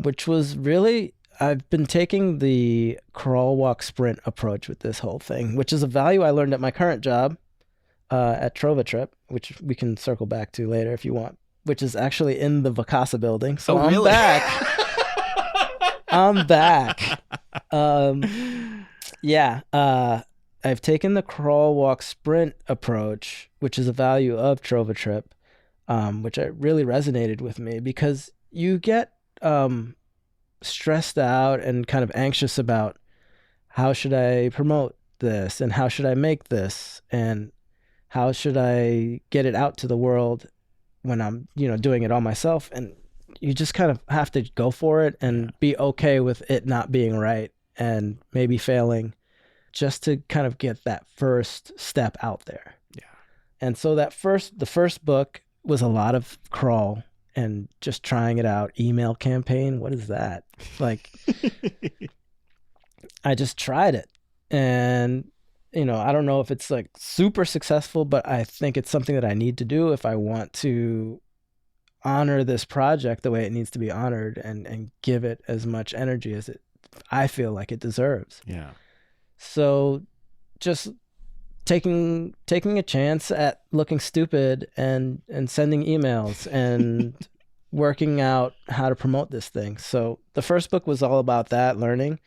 which was really, I've been taking the crawl, walk, sprint approach with this whole thing, which is a value I learned at my current job at Trip, which we can circle back to later if you want, which is actually in the DaCosta building. So I'm really? back. I'm back. I've taken the crawl, walk, sprint approach, which is a value of Trip, which really resonated with me because you get stressed out and kind of anxious about how should I promote this and how should I make this and how should I get it out to the world when I'm, doing it all myself. And you just kind of have to go for it and be okay with it not being right and maybe failing, just to kind of get that first step out there. Yeah. And so the first book was a lot of crawl and just trying it out. Email campaign, what is that? Like, I just tried it. And, I don't know if it's like super successful, but I think it's something that I need to do if I want to honor this project the way it needs to be honored and give it as much energy as I feel like it deserves. Yeah. So just taking a chance at looking stupid and sending emails and working out how to promote this thing. So the first book was all about that, learning.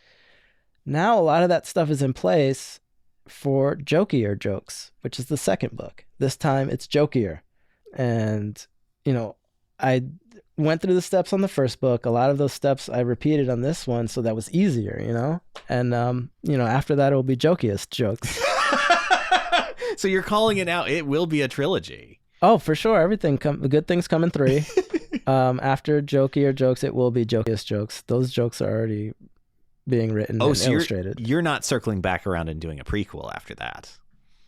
Now a lot of that stuff is in place for Jokier Jokes, which is the second book. This time it's Jokier. And, I went through the steps on the first book. A lot of those steps I repeated on this one, so that was easier, And, after that, it will be Jokiest Jokes. So you're calling it out. It will be a trilogy. Oh, for sure. The good things come in 3. After Jokier Jokes, it will be Jokiest Jokes. Those jokes are already being written and so illustrated. You're not circling back around and doing a prequel after that.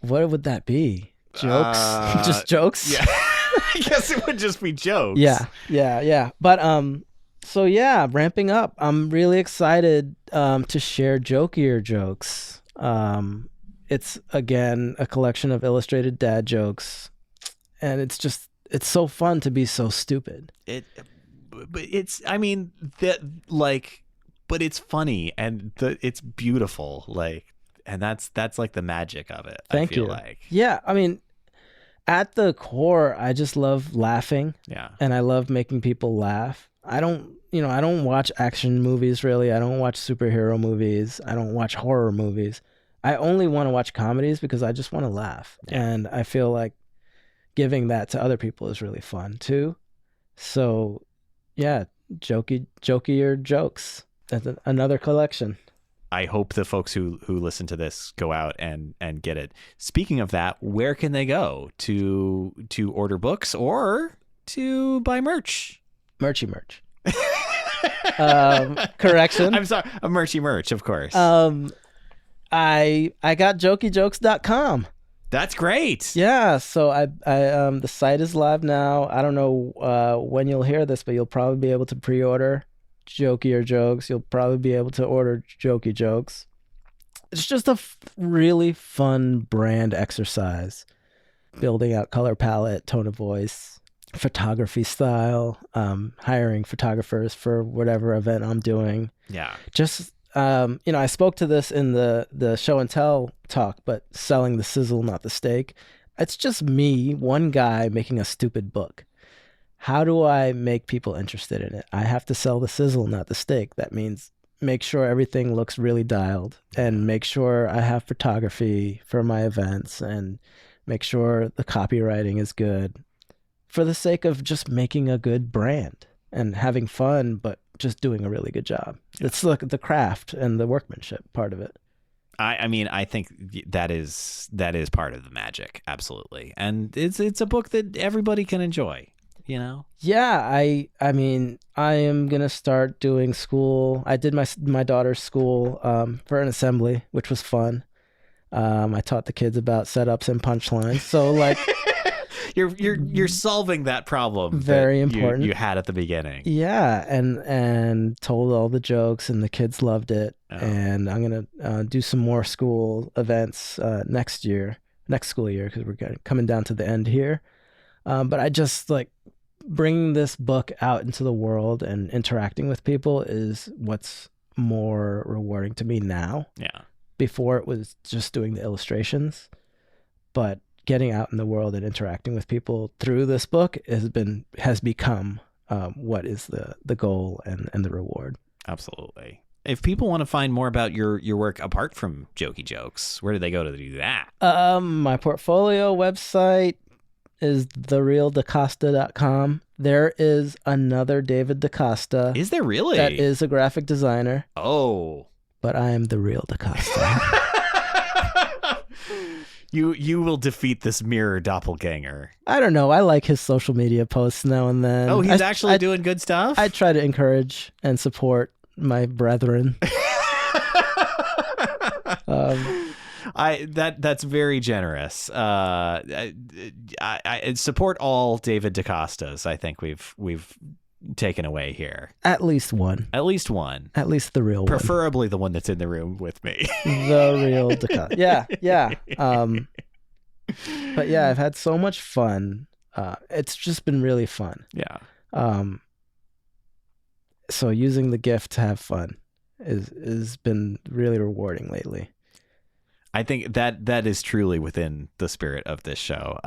What would that be? Jokes? Just jokes? Yeah. I guess it would just be jokes. Yeah. But ramping up. I'm really excited to share Jokier Jokes. It's again a collection of illustrated dad jokes, and it's so fun to be so stupid. But it's funny and it's beautiful, and that's like the magic of it. Thank you. Like. Yeah, I mean, at the core, I just love laughing. Yeah. And I love making people laugh. I don't watch action movies really. I don't watch superhero movies. I don't watch horror movies. I only want to watch comedies because I just want to laugh. Yeah. And I feel like giving that to other people is really fun too. So, yeah, Jokier Jokes. That's another collection. I hope the folks who listen to this go out and get it. Speaking of that, where can they go to order books or to buy merch? Merch. Correction. I'm sorry. A merch, of course. I got jokiejokes.com. That's great. Yeah, so I the site is live now. I don't know when you'll hear this, but you'll probably be able to pre-order Jokier Jokes. You'll probably be able to order Jokey Jokes. It's just a really fun brand exercise. Building out color palette, tone of voice, photography style, hiring photographers for whatever event I'm doing. Yeah. Just, I spoke to this in the show and tell talk, but selling the sizzle, not the steak. It's just me, one guy making a stupid book. how do I make people interested in it? I have to sell the sizzle, not the steak. That means make sure everything looks really dialed and make sure I have photography for my events and make sure the copywriting is good for the sake of just making a good brand and having fun, but just doing a really good job. It's like the craft and the workmanship part of it. I mean, I think that is part of the magic. Absolutely. And it's a book that everybody can enjoy, you know? Yeah, I mean, I am going to start doing school. I did my daughter's school for an assembly, which was fun. I taught the kids about setups and punchlines. So like you're solving that problem. Very that important. You had at the beginning. Yeah, and told all the jokes, and the kids loved it. Oh. And I'm gonna do some more school events next school year, because we're coming down to the end here. But I just like bringing this book out into the world and interacting with people is what's more rewarding to me now. Yeah. Before it was just doing the illustrations, but getting out in the world and interacting with people through this book has become what is the goal and the reward. Absolutely. If people want to find more about your work apart from Jokey Jokes, where do they go to do that? My portfolio website is therealdacosta.com. There is another David DaCosta. Is there really? That is a graphic designer. Oh. But I am the real DaCosta. You will defeat this mirror doppelganger. I don't know. I like his social media posts now and then. Oh, he's actually doing good stuff? I try to encourage and support my brethren. That's very generous. I support all David DaCostas. I think we've taken away here. At least one. At least one. At least the real one. Preferably the one that's in the room with me. The real DaCosta. Yeah. But yeah, I've had so much fun. It's just been really fun. Yeah. So using the gift to have fun is been really rewarding lately. I think that is truly within the spirit of this show.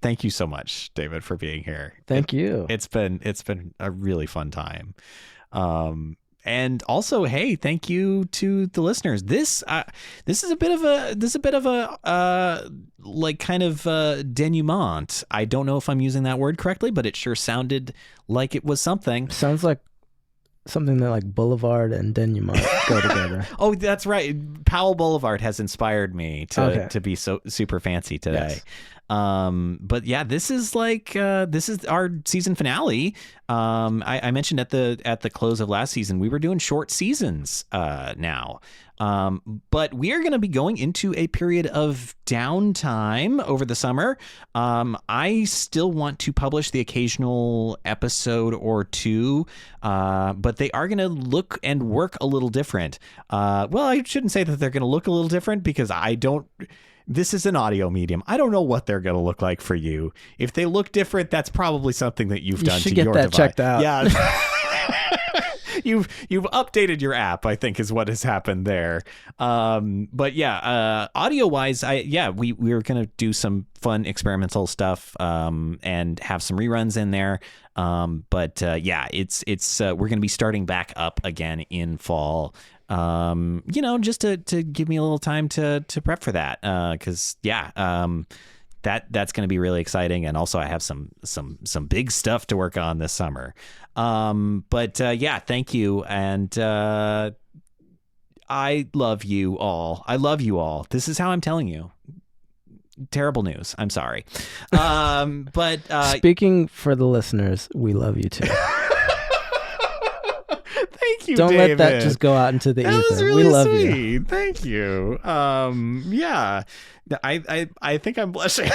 Thank you so much, David, for being here. Thank you. It's been a really fun time. And also, hey, thank you to the listeners. This is a bit of a like kind of denouement. I don't know if I'm using that word correctly, but it sure sounded like it was something. Sounds like something that like Boulevard and denouement go together. Oh, that's right. Powell Boulevard has inspired me to be so super fancy today. Yes. But yeah, this is our season finale. I mentioned at the close of last season, we were doing short seasons now. But we are going to be going into a period of downtime over the summer. I still want to publish the occasional episode or two, but they are going to look and work a little different. Well, I shouldn't say that they're going to look a little different, because this is an audio medium. I don't know what they're going to look like for you. If they look different, that's probably something that you've done to your device. You should get that checked out. Yeah. You've updated your app, I think, is what has happened there. But yeah, audio wise, we're gonna do some fun experimental stuff and have some reruns in there. But it's we're gonna be starting back up again in fall. Just to give me a little time to prep for that. Because that's going to be really exciting, and also I have some big stuff to work on this summer. Thank you, and I love you all. I love you all. This is how I'm telling you. Terrible news. I'm sorry. Speaking for the listeners, we love you too. Thank you, Don't David. let that just go out into the ether. That was really we love sweet. you. Thank you. I think I'm blushing.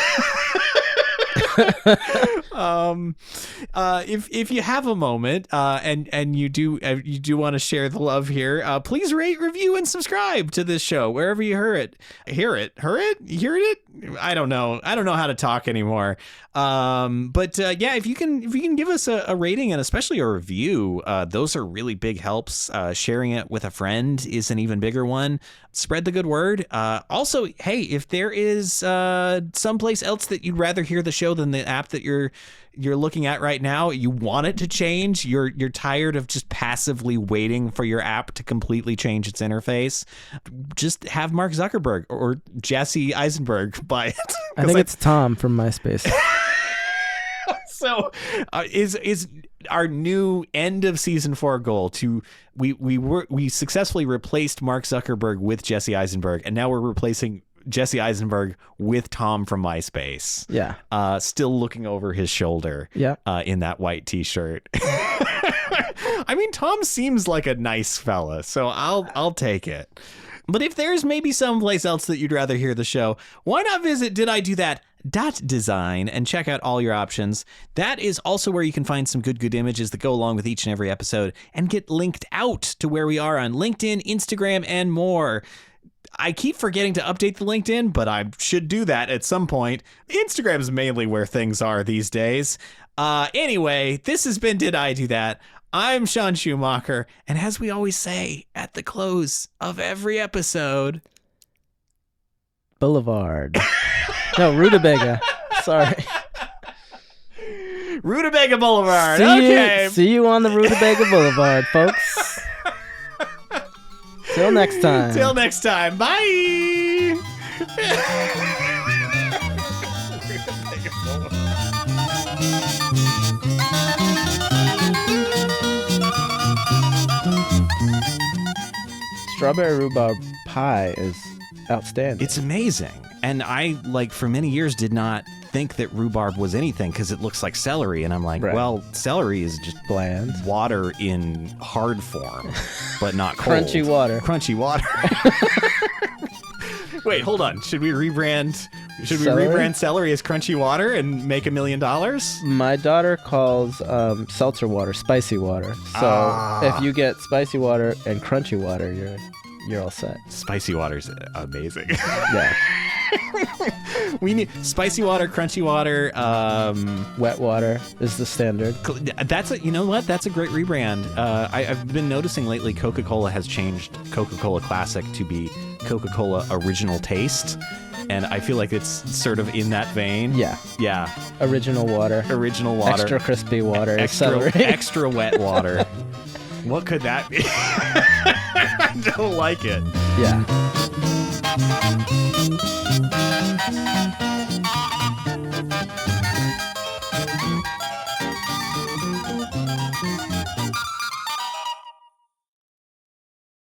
If you have a moment and you do want to share the love here, please rate, review, and subscribe to this show wherever you hear it. I don't know how to talk anymore. If you can give us a rating and especially a review, those are really big helps. Sharing it with a friend is an even bigger one. Spread the good word. Also, hey, if there is someplace else that you'd rather hear the show than the app that you're you're looking at right now, you want it to change, you're tired of just passively waiting for your app to completely change its interface, just have Mark Zuckerberg or Jesse Eisenberg buy it. I think it's Tom from MySpace. So is our new end of season 4 goal to we successfully replaced Mark Zuckerberg with Jesse Eisenberg, and now we're replacing Jesse Eisenberg with Tom from MySpace. Yeah. Still looking over his shoulder. Yeah. In that white t-shirt. I mean, Tom seems like a nice fella, so I'll take it. But if there's maybe someplace else that you'd rather hear the show, why not visit dididothat.design and check out all your options. That is also where you can find some good images that go along with each and every episode and get linked out to where we are on LinkedIn, Instagram, and more. I keep forgetting to update the LinkedIn, but I should do that at some point. Instagram's mainly where things are these days. Anyway, this has been Did I Do That? I'm Sean Schumacher, and as we always say at the close of every episode... Boulevard. No, Rutabaga. Sorry. Rutabaga Boulevard. See you on the Rutabaga Boulevard, folks. Till next time. Till next time. Bye. Strawberry rhubarb pie is outstanding. It's amazing. And I, for many years did not think that rhubarb was anything because it looks like celery. And I'm like, well, celery is just bland water in hard form, but not cold. Crunchy water. Crunchy water. Wait, hold on. Should we rebrand celery as crunchy water and make $1 million? My daughter calls seltzer water spicy water. So if you get spicy water and crunchy water, you're all set. Spicy water's amazing. Yeah. We need spicy water, crunchy water, wet water is the standard. You know what? That's a great rebrand. I've been noticing lately Coca-Cola has changed Coca-Cola Classic to be Coca-Cola Original Taste. And I feel like it's sort of in that vein. Yeah. Yeah. Original water. Extra crispy water. Extra wet water. What could that be? I don't like it. Yeah.